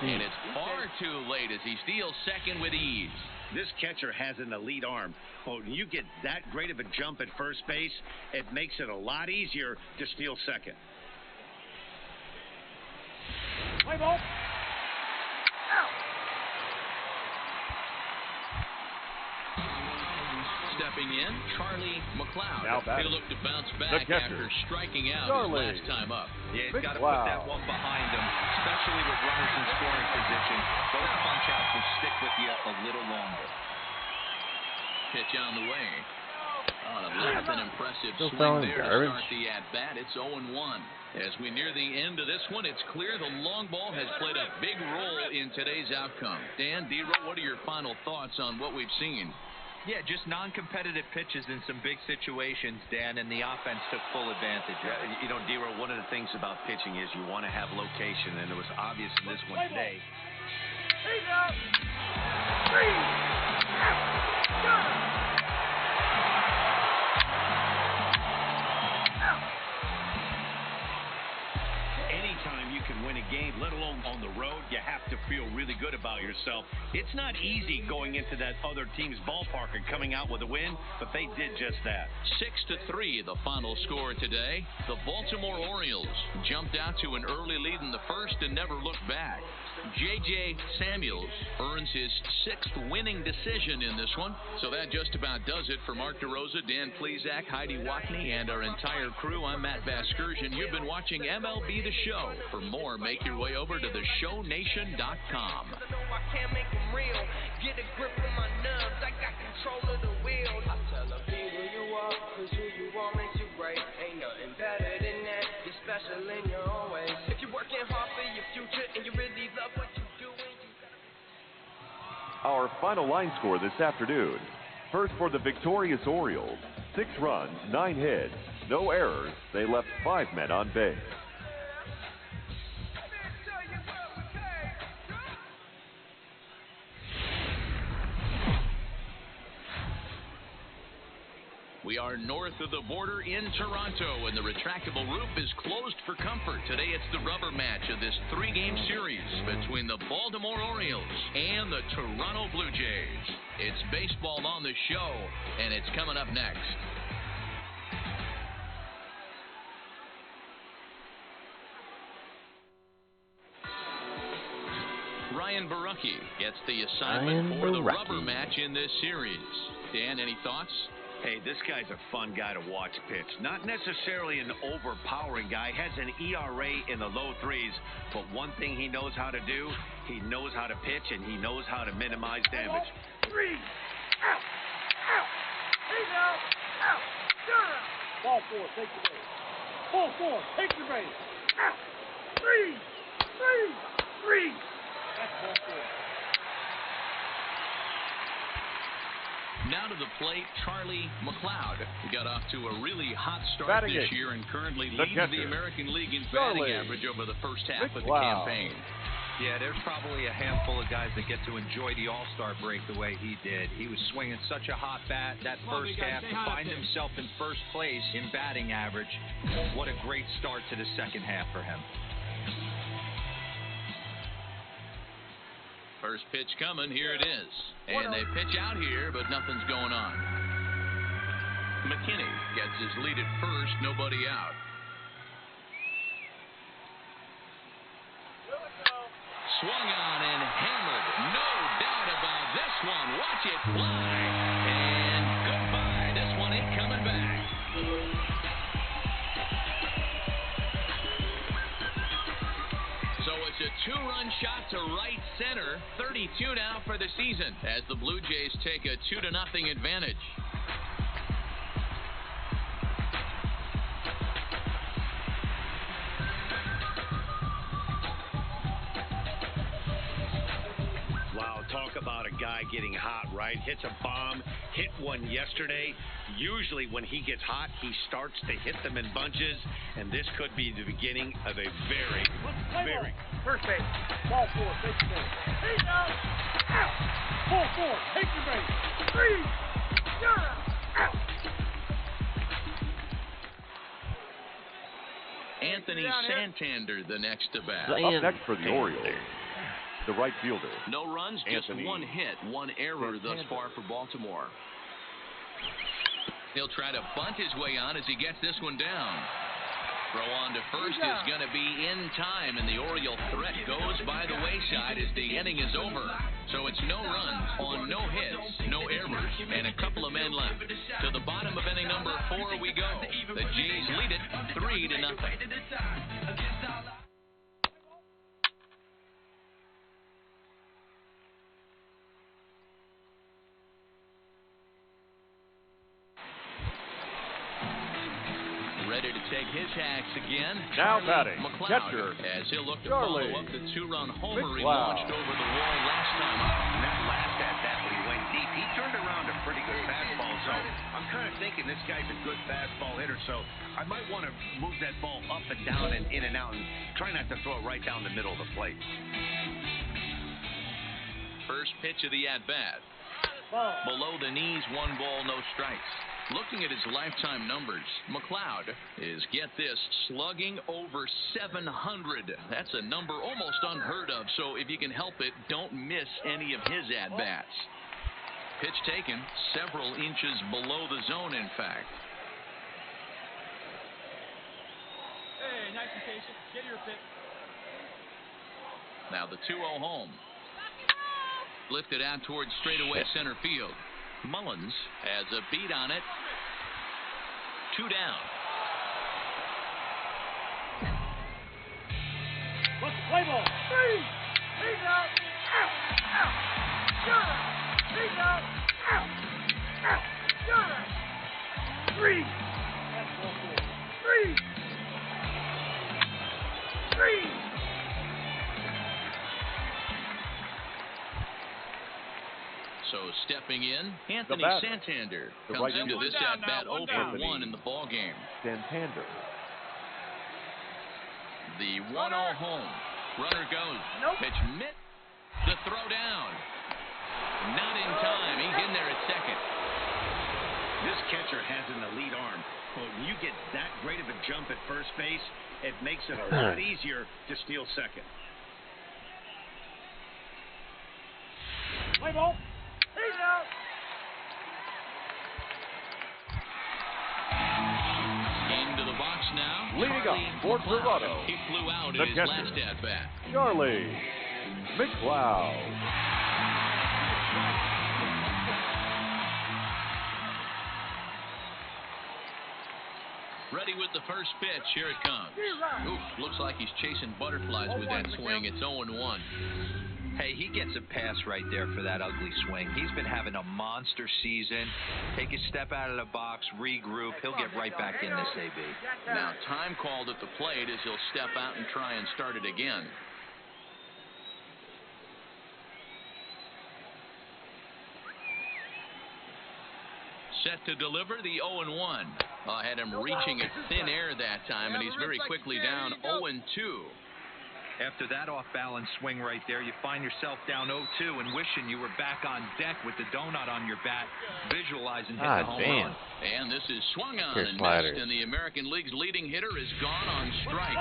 And it's far too late as he steals second with ease. This catcher has an elite arm. But when you get that great of a jump at first base, it makes it a lot easier to steal second. Play ball. Stepping in, Charlie McLeod. Now back. He'll look to bounce The back catcher, after striking out Charlie. his last time up. Yeah, he's got to put that one behind him, especially with runners in scoring position. Those punch-outs will stick with you a little longer. Pitch on the way. That's an impressive Still swing throwing there garbage. to start the at-bat. It's 0-1. As we near the end of this one, it's clear the long ball has played a big role in today's outcome. Dan, D-Row, what are your final thoughts on what we've seen? Yeah, just non-competitive pitches in some big situations, Dan, and the offense took full advantage. You know, D-Row, one of the things about pitching is you want to have location, and it was obvious in this one today. He's out. 3. Anytime you can win a game, let alone on the road, you have to feel really good about yourself. It's not easy going into that other team's ballpark and coming out with a win, but they did just that. 6-3, the final score today. The Baltimore Orioles jumped out to an early lead in the first and never looked back. J.J. Samuels earns his 6th winning decision in this one. So that just about does it for Mark DeRosa, Dan Plesac, Heidi Watney, and our entire crew. I'm Matt Vasgersian. You've been watching MLB The Show. For more, make your way over to theshownation.com. I can't make them real. Get a grip on my nubs. I got control of the wheel. I tell them, be who you are, cause who you are makes you great. Ain't nothing better than that. You're special in your own way. If you're working hard for your future and you really love what you do. Our final line score this afternoon. First for the victorious Orioles. 6 runs, 9 hits, no errors. They left 5 men on base. We are north of the border in Toronto, and the retractable roof is closed for comfort. Today, it's the rubber match of this 3-game series between the Baltimore Orioles and the Toronto Blue Jays. It's baseball on the show, and it's coming up next. Ryan Borucki gets the assignment for the rubber match in this series. Dan, any thoughts? Hey, this guy's a fun guy to watch pitch. Not necessarily an overpowering guy. Has an ERA in the low 3s, but one thing he knows how to do, he knows how to pitch, and he knows how to minimize damage. 3. Out. Out. He's out. Out. You're out. Ball 4, take the base. Ball 4, take the base. Out. 3. 3. 3. That's ball 4. Now to the plate, Charlie McLeod. He got off to a really hot start this year and currently leads the American League in batting average over the first half of the campaign. Yeah, there's probably a handful of guys that get to enjoy the All-Star break the way he did. He was swinging such a hot bat that first half to find himself in first place in batting average. What a great start to the second half for him. First pitch coming, here it is. And they pitch out here, but nothing's going on. McKinney gets his lead at first, nobody out. Swung on and hammered. No doubt about this one. Watch it fly. And goodbye. This one ain't coming back. So it's a 2-run shot to right center. 32 now for the season as the Blue Jays take a 2-0 advantage. Wow, talk about a guy getting hot, right? Hits a bomb, hit one yesterday. Usually when he gets hot, he starts to hit them in bunches, and this could be the beginning of a very First base. Ball 4, take the base. He's out. Out. Ball 4, take the base. 3. You're out. Out. Anthony Santander, the next to bat. Up next for the Orioles, the right fielder. No runs, just one hit, one error thus far for Baltimore. He'll try to bunt his way on as he gets this one down. Throw on to first is going to be in time, and the Oriole threat goes by the wayside as the inning is over. So it's no runs on no hits, no errors, and a couple of men left. To the bottom of inning number 4 we go. The Jays lead it 3-0. Ready to take his hacks again. Now batting, McLeod, catcher, as he'll look to Charlie follow up the 2-run homer he McLeod. launched over the wall last time out. That last at-bat when he went deep, he turned around a pretty good fastball, so I'm kind of thinking this guy's a good fastball hitter, so I might want to move that ball up and down and in and out and try not to throw it right down the middle of the plate. First pitch of the at-bat. Below the knees, 1 ball, no strikes. Looking at his lifetime numbers, McLeod is, get this, slugging over 700. That's a number almost unheard of, so if you can help it, don't miss any of his at-bats. Pitch taken several inches below the zone, in fact. Hey, nice and patient. Get your pick. Now the 2-0 home. Lifted out towards straightaway center field. Mullins has a beat on it. 2 down. Let's play ball. 3. He's out. Out. Out. You're out. He's out. Out. Out. You're out. 3. That's ball 4. 3. 3. So stepping in, Anthony Santander comes into this at-bat 0 for 1 in the ballgame. Santander. The 1-0 home. Runner goes. Pitch mitt. The throw down. Not in time. He's in there at second. This catcher has an elite arm, but when you get that great of a jump at first base, it makes it a lot easier to steal second. Play ball. He's out. Into the box now. Leading up for Toronto. He flew out the in his catcher, last at-bat. Charlie McLeod. Ready with the first pitch. Here it comes. Ooh, looks like he's chasing butterflies with that swing. It's 0-1. Hey, he gets a pass right there for that ugly swing. He's been having a monster season. Take a step out of the box, regroup. He'll get right back in this AB. Now, time called at the plate as he'll step out and try and start it again. Set to deliver the 0-1. Had him reaching at thin air that time, and he's very quickly down 0-2. After that off-balance swing right there, you find yourself down 0-2 and wishing you were back on deck with the donut on your bat, visualizing hitting the home run. And this is swung on and missed, and the American League's leading hitter is gone on strikes.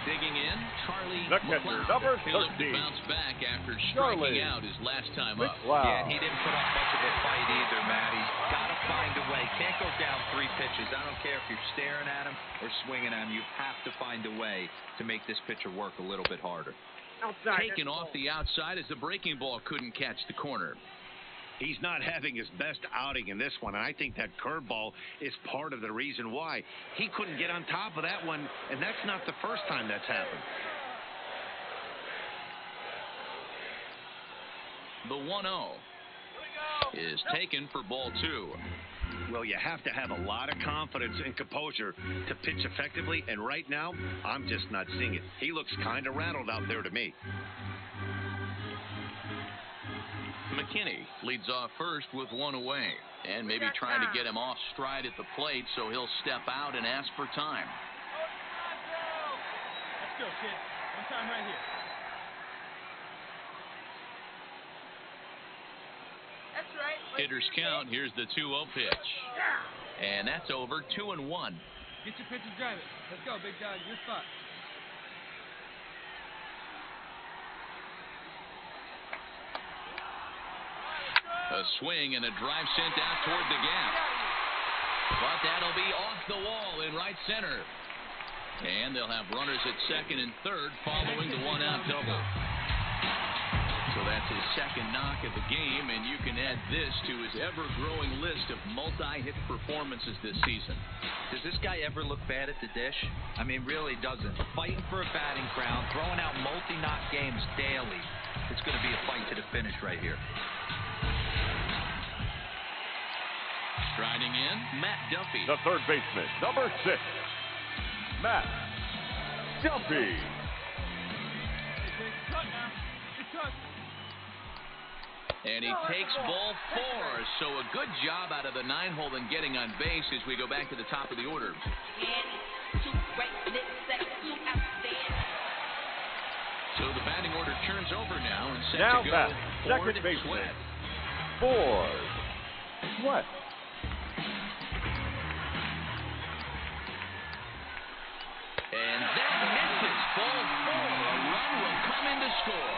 Digging in, Charlie McLeod. He looked to bounce back after striking out his last time up. Yeah, he didn't put up much of a fight either, Matt. He's got to find a way. Can't go down 3 pitches. I don't care if you're staring at him or swinging at him. You have to find a way to make this pitcher work a little bit harder. Taken off the outside as the breaking ball couldn't catch the corner. He's not having his best outing in this one, and I think that curveball is part of the reason why. He couldn't get on top of that one, and that's not the first time that's happened. The 1-0 is taken for ball 2. Well, you have to have a lot of confidence and composure to pitch effectively, and right now, I'm just not seeing it. He looks kind of rattled out there to me. McKinney leads off first with 1 away, and maybe trying to get him off stride at the plate, so he'll step out and ask for time. Let's go, kid. One time right here. That's right. Hitters count. Here's the 2-0 pitch. And that's over. 2-1. Get your pitch and drive it. Let's go, big dog. Your spot. A swing and a drive sent out toward the gap. But that'll be off the wall in right center. And they'll have runners at second and third following the 1-out double. So that's his second knock of the game, and you can add this to his ever-growing list of multi-hit performances this season. Does this guy ever look bad at the dish? I mean, really doesn't. Fighting for a batting crown, throwing out multi-knock games daily. It's going to be a fight to the finish right here. Striding in, Matt Duffy. The third baseman, number 6, Matt Duffy. And he takes ball 4, so a good job out of the 9-hole in getting on base as we go back to the top of the order. So the batting order turns over now and set now to go. Back, second baseman, Ford Sweat. And that misses. Ball 4. A run will come in to score.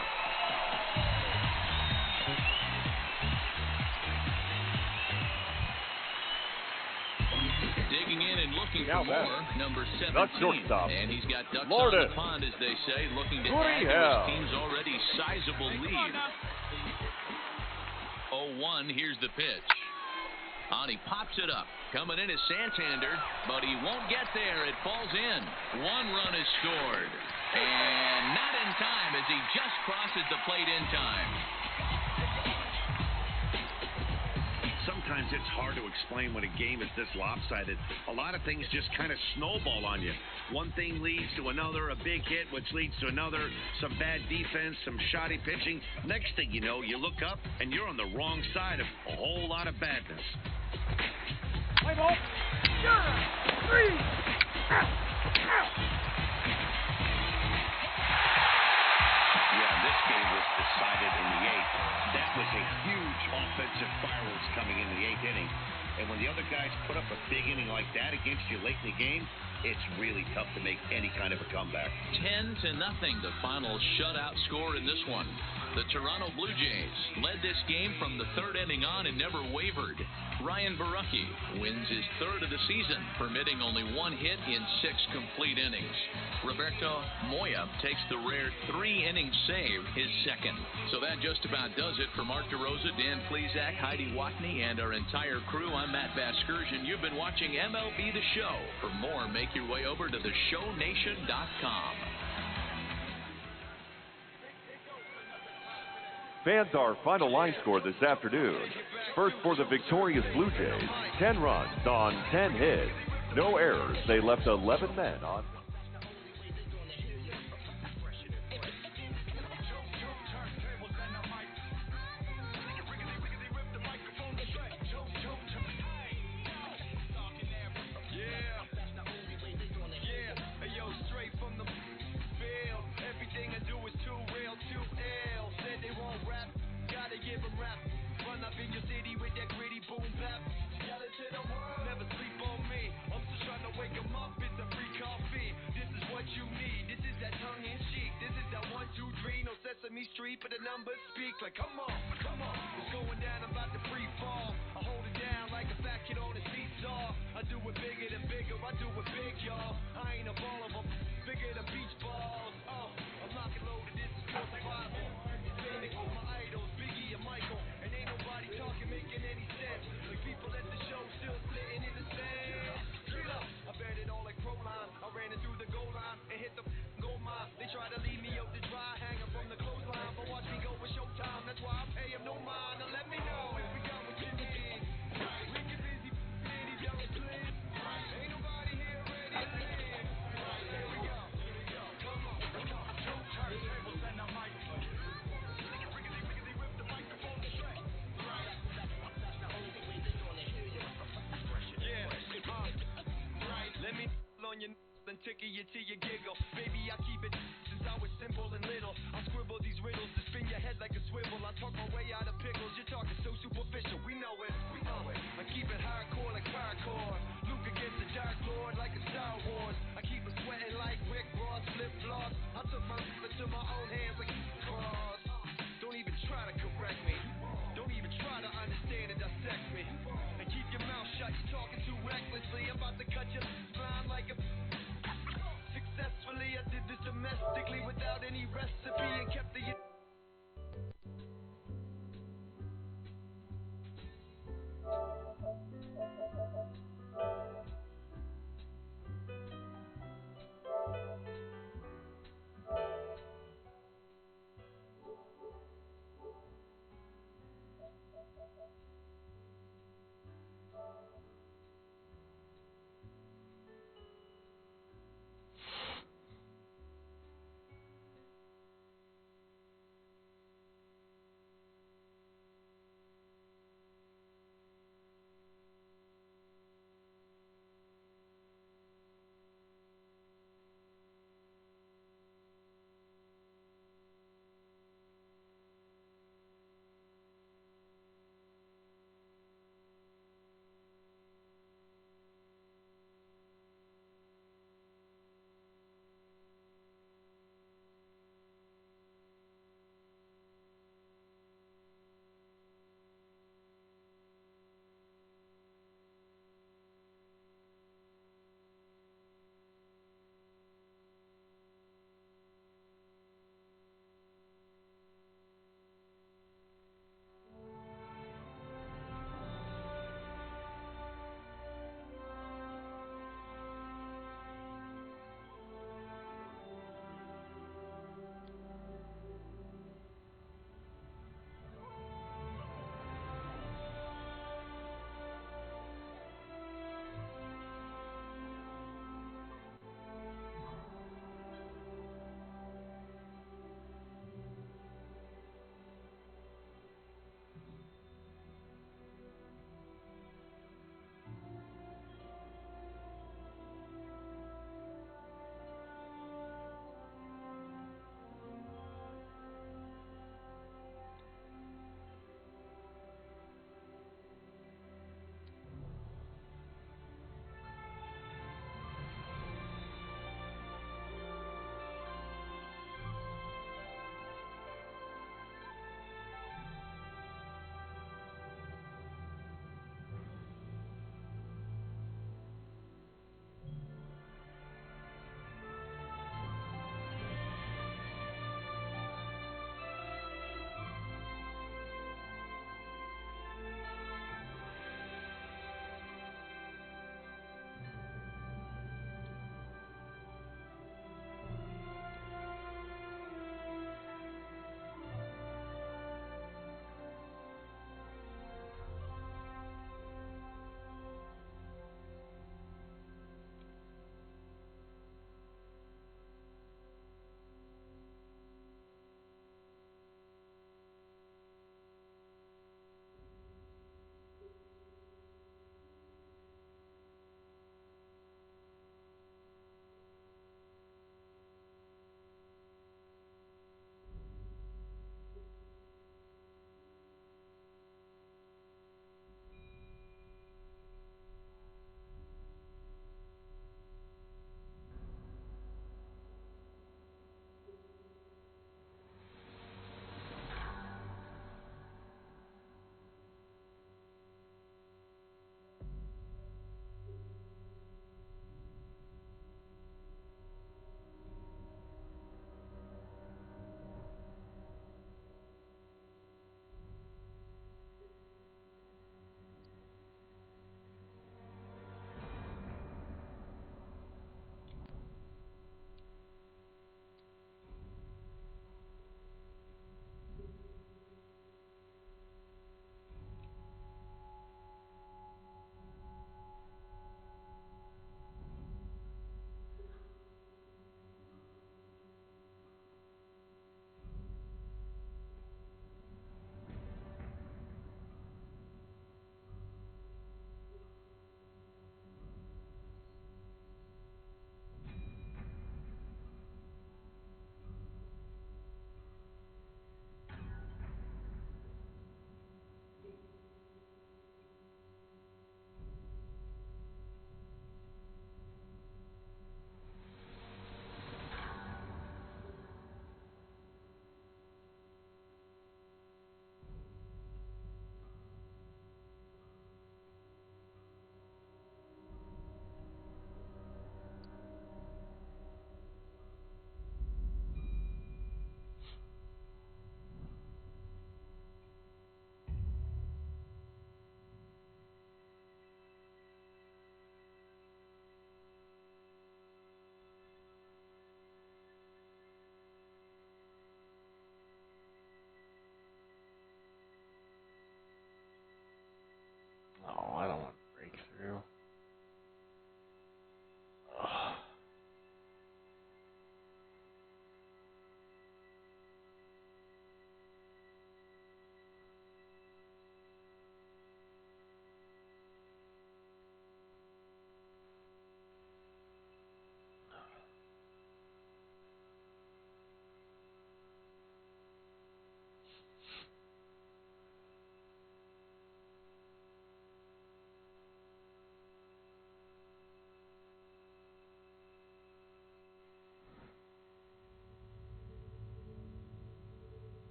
Digging in and looking for more, number 17. And he's got ducks on the pond, as they say, looking to add to his team's already sizable lead. 0-1, here's the pitch. He pops it up. Coming in is Santander, but he won't get there. It falls in. 1 run is scored. And not in time as he just crosses the plate in time. sometimes it's hard to explain when a game is this lopsided. A lot of things just kind of snowball on you. One thing leads to another, a big hit, which leads to another, some bad defense, some shoddy pitching. Next thing you know, you look up and you're on the wrong side of a whole lot of badness. Play ball. Three. Yeah, this game was decided in the 8th. That was a huge offensive fireworks coming in the 8th inning. And when the other guys put up a big inning like that against you late in the game, it's really tough to make any kind of a comeback. 10-0, the final shutout score in this one. The Toronto Blue Jays led this game from the 3rd inning on and never wavered. Ryan Borucki wins his 3rd of the season, permitting only 1 hit in 6 complete innings. Roberto Moya takes the rare 3-inning save, his 2nd. So that just about does it for Mark DeRosa, Dan Plesac, Heidi Watney, and our entire crew. I'm Matt Vasgersian. You've been watching MLB The Show. For more, make your way over to theshownation.com. Fans, our final line score this afternoon. First for the victorious Blue Jays, 10 runs on 10 hits. No errors. They left 11 men on. Street, but the numbers speak like, come on, it's going down, I'm about to free fall. I hold it down like a fat kid on a seesaw. I do it bigger than bigger, I do it big, y'all. I ain't a baller, but bigger than beach balls. I'm locking loaded, this is pure survival. Standing with my idols, Biggie and Michael, and ain't nobody talking, making any sense. Like people at the show still sitting in the stands. I bet it all like Proline. I ran it through the goal line and hit the goal mine. They try to leave me out to dry, hanging from the clothesline, but watch me go with showtime. That's why I pay him no mind. Now let me know if we got what you need. We get busy, if y'all please. Ain't nobody here ready to leave. Here we go. Come on. Turntables and the mic. Rickety, rip the microphone straight. Yeah, let me on your and tickle you till you giggle. Baby, I keep it since I was simple and little. I scribble these riddles to spin your head like a swivel. I talk my way out of pickles. You're talking so superficial. We know it. I keep it hardcore like paracord. Luke against the Dark Lord like a Star Wars. I keep it sweating like Rick Ross, flip flops. I took my life into my own hands like cross. Don't even try to correct me. Don't even try to understand and dissect me. And keep your mouth shut. You're talking too recklessly. I'm about to cut your line like a. Successfully, I did this domestically without any recipe and kept the.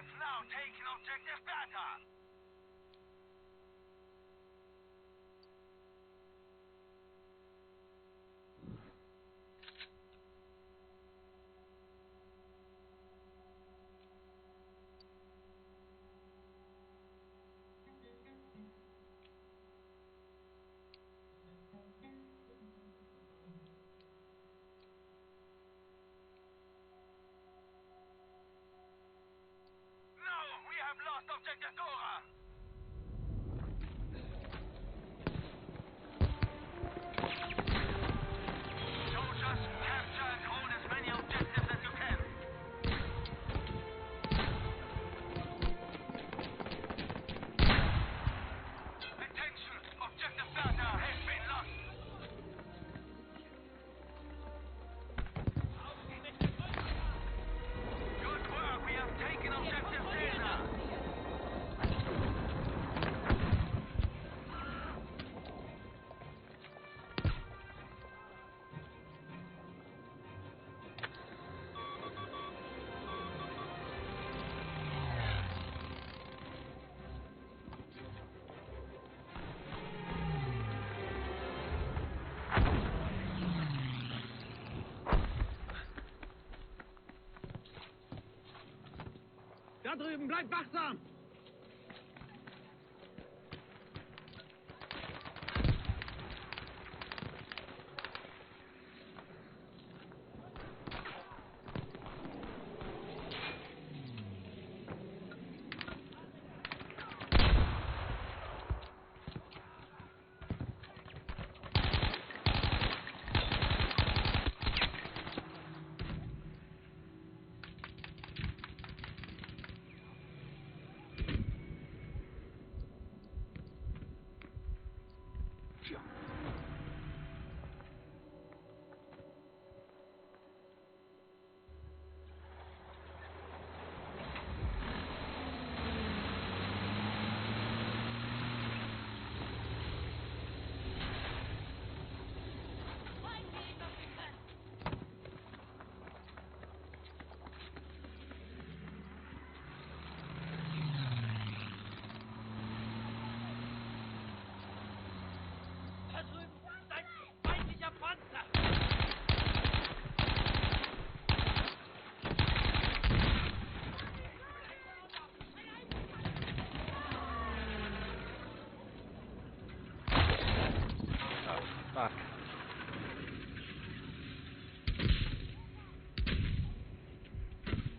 have now taken objective Beta. Lost objective Dora! Soldiers, capture and hold as many objectives as you can. Attention! Objective Beta has been lost! Good work! We have taken objective Caesar! Da drüben, bleibt wachsam! Fuck.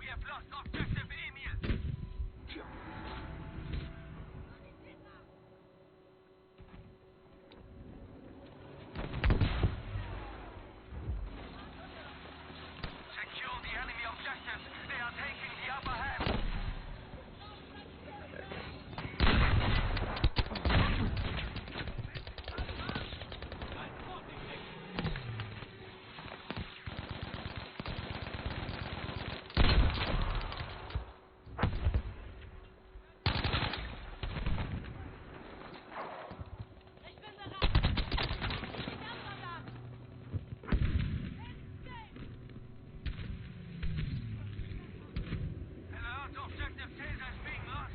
We have lost objective Emil. Secure the enemy objectives. They are taking the upper hand. Objective Caesar is being lost.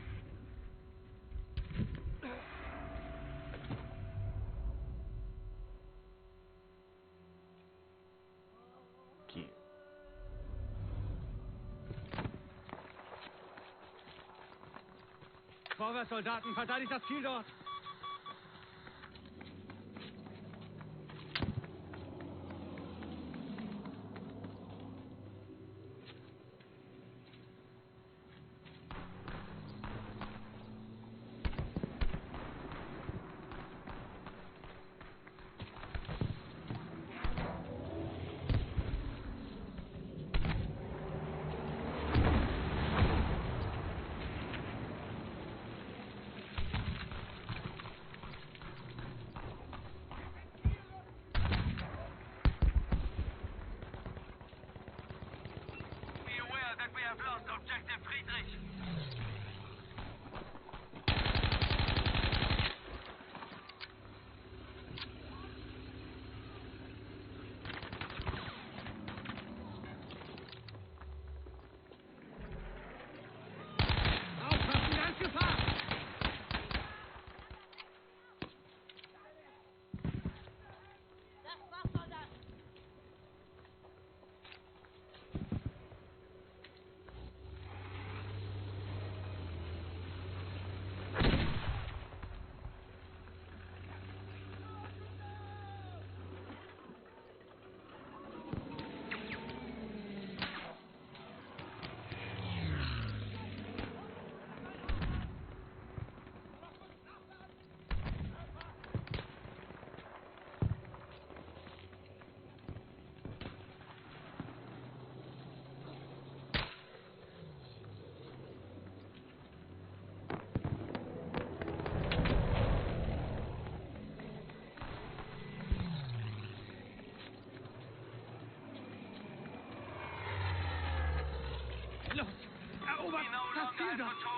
Key. Vorwärts, Soldaten, verteidigt das Ziel dort! We have lost objective Friedrich. Los! Erobert das Ziel dort!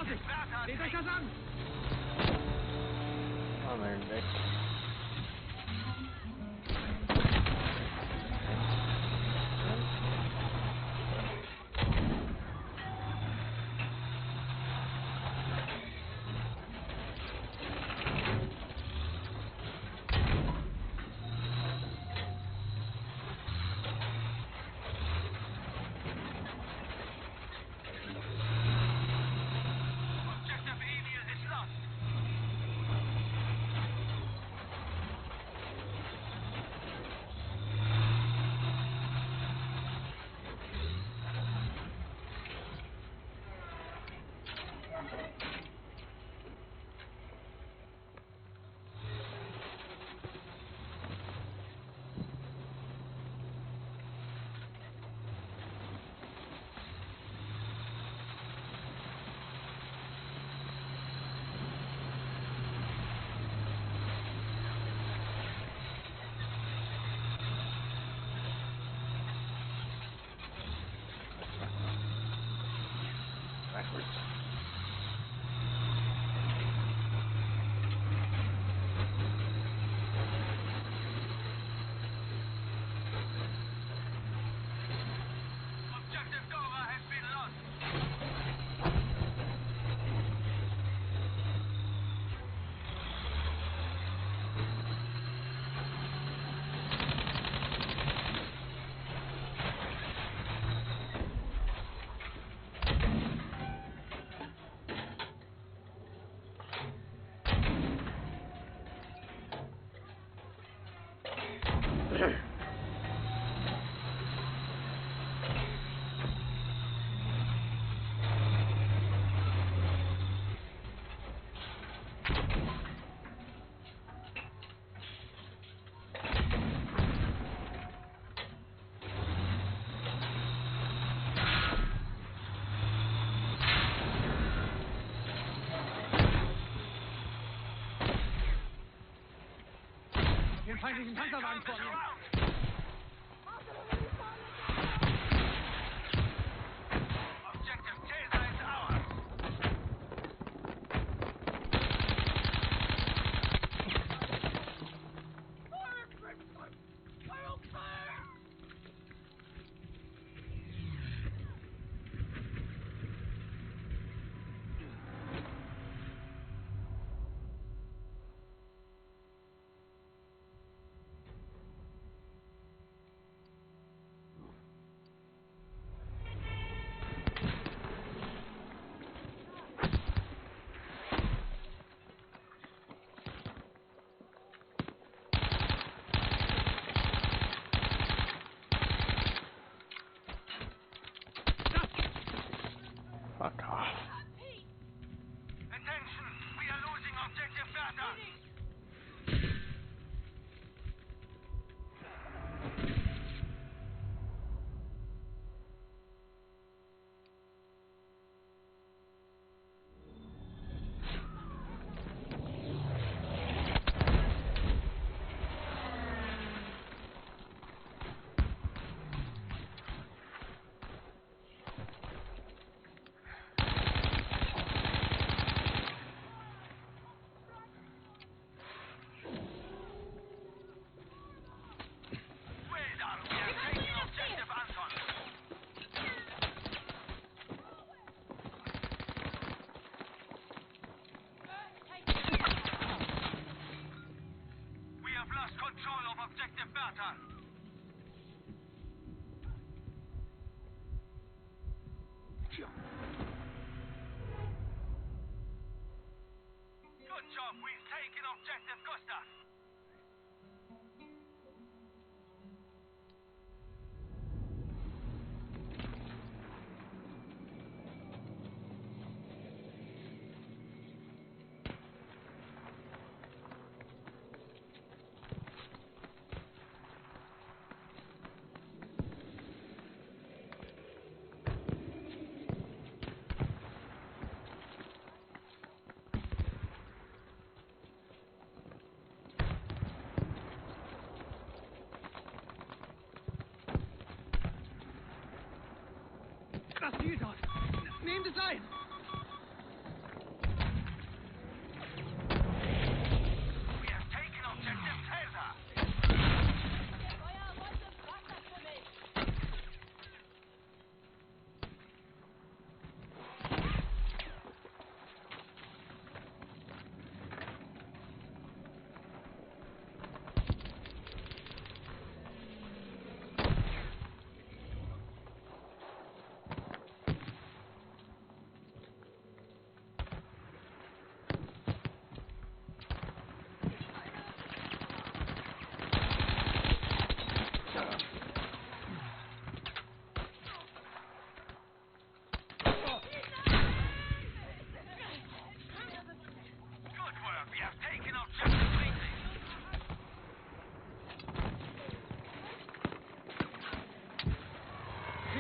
Vorsicht! Seht euch das an! Come on there, Nick. Backwards. Objective Dora has been lost. Den feindlichen Panzerwagen vor mir! Objective Caesar is ours. Fuck off. Attention, we are losing objective data. Control of objective Bertha. Good job, we've taken objective Gustav. Das Ziel dort! Nehmt es ein!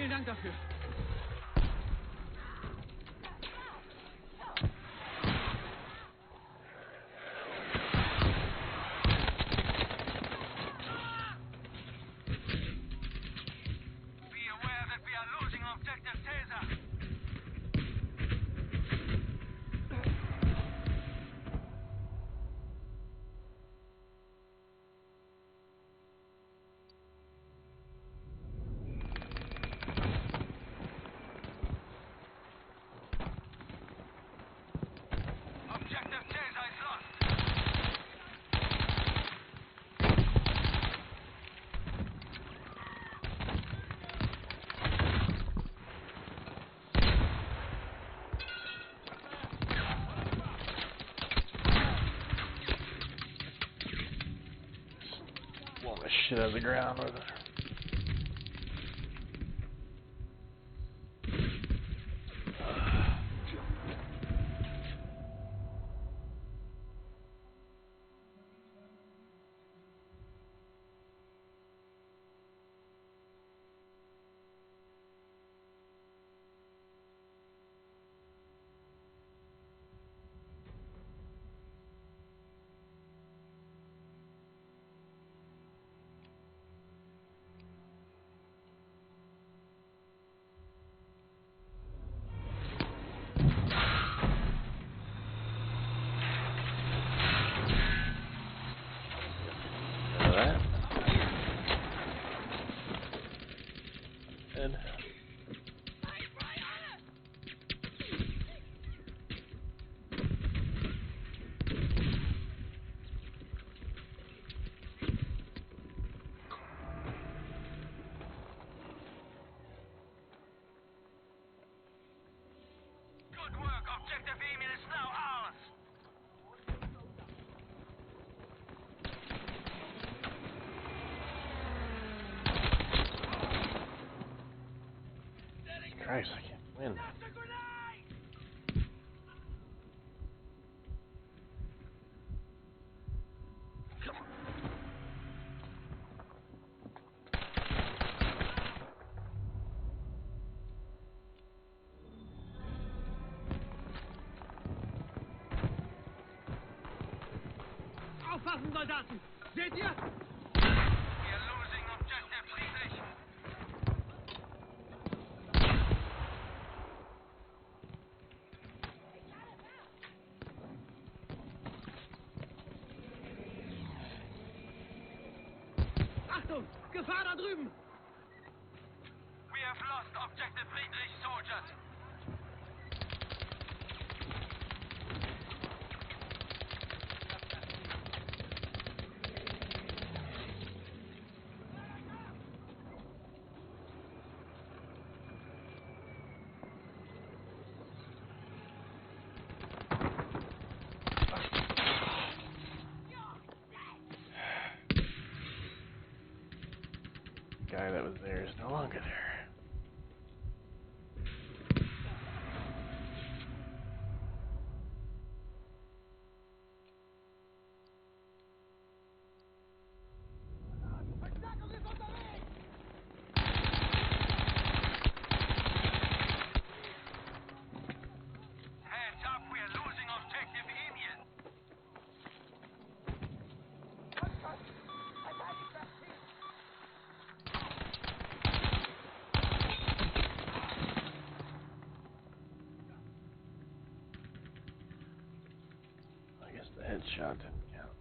Vielen Dank dafür. Blowing the shit out of the ground with it. Good. Good work. Objective Emil is now ours. Christ, I can't win. Aufpassen, Soldaten! Seht ihr? We are losing objective Friedrich. Achtung! Gefahr da drüben! We have lost objective Friedrich soldiers. The guy that was there is no longer there. Hands up, we are losing objective Emil. I guess the headshot didn't count.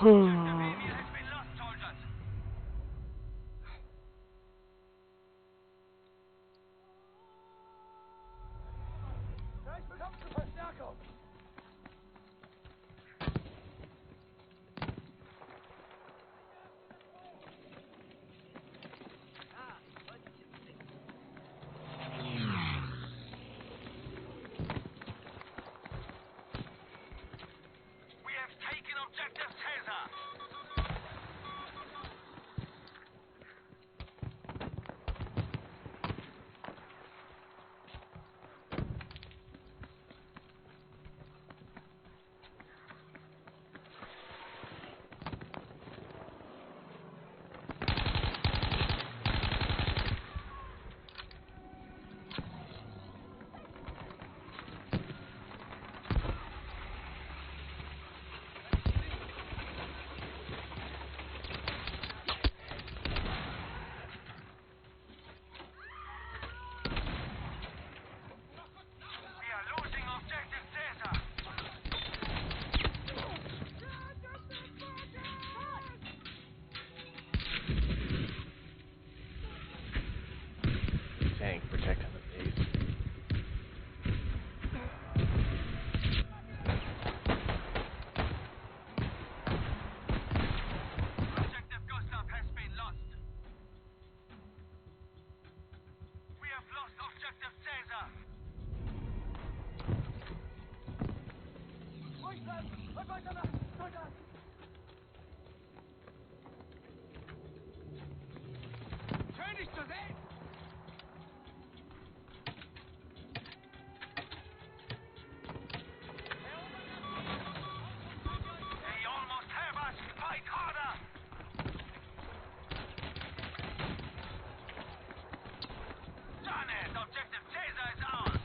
Emil has been lost, soldiers. Ich bekomme Verstärkung! We have taken objective Caesar. Turn dich zur Seite! They almost have us! Fight harder! Done it! Objective Caesar is ours!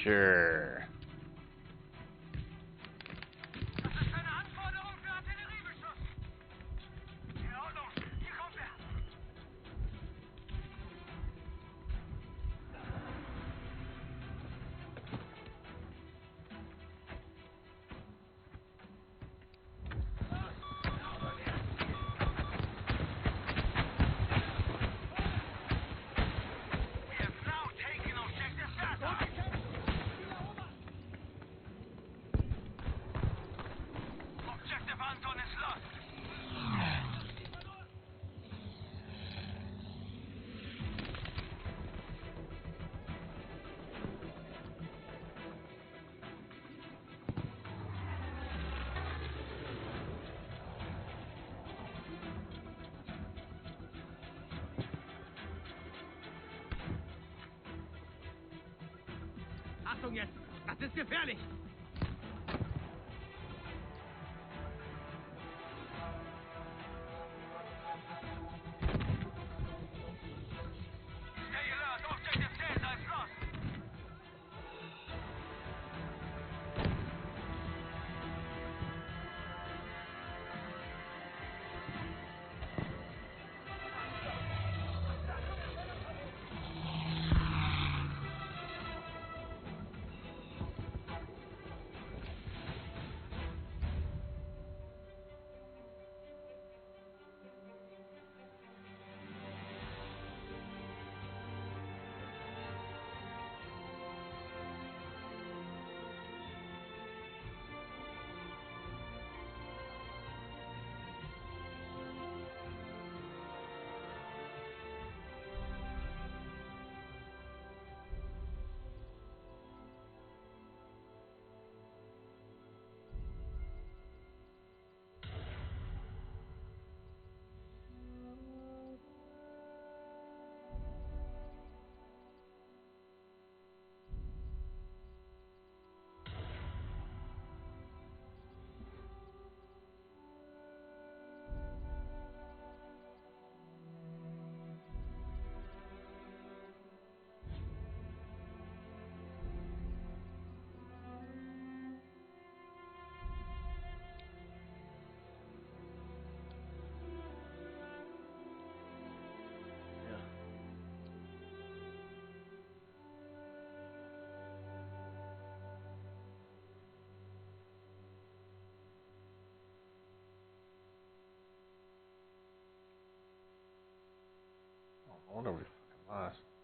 Sure. Das ist eine Anforderung für Artilleriebeschuss. In Ordnung, hier kommt er. We have now taken objective Gaza. Objective Anton is lost. Achtung jetzt, das ist gefährlich. Stay alert, objective Caesar is lost. I wonder if we fucking lost.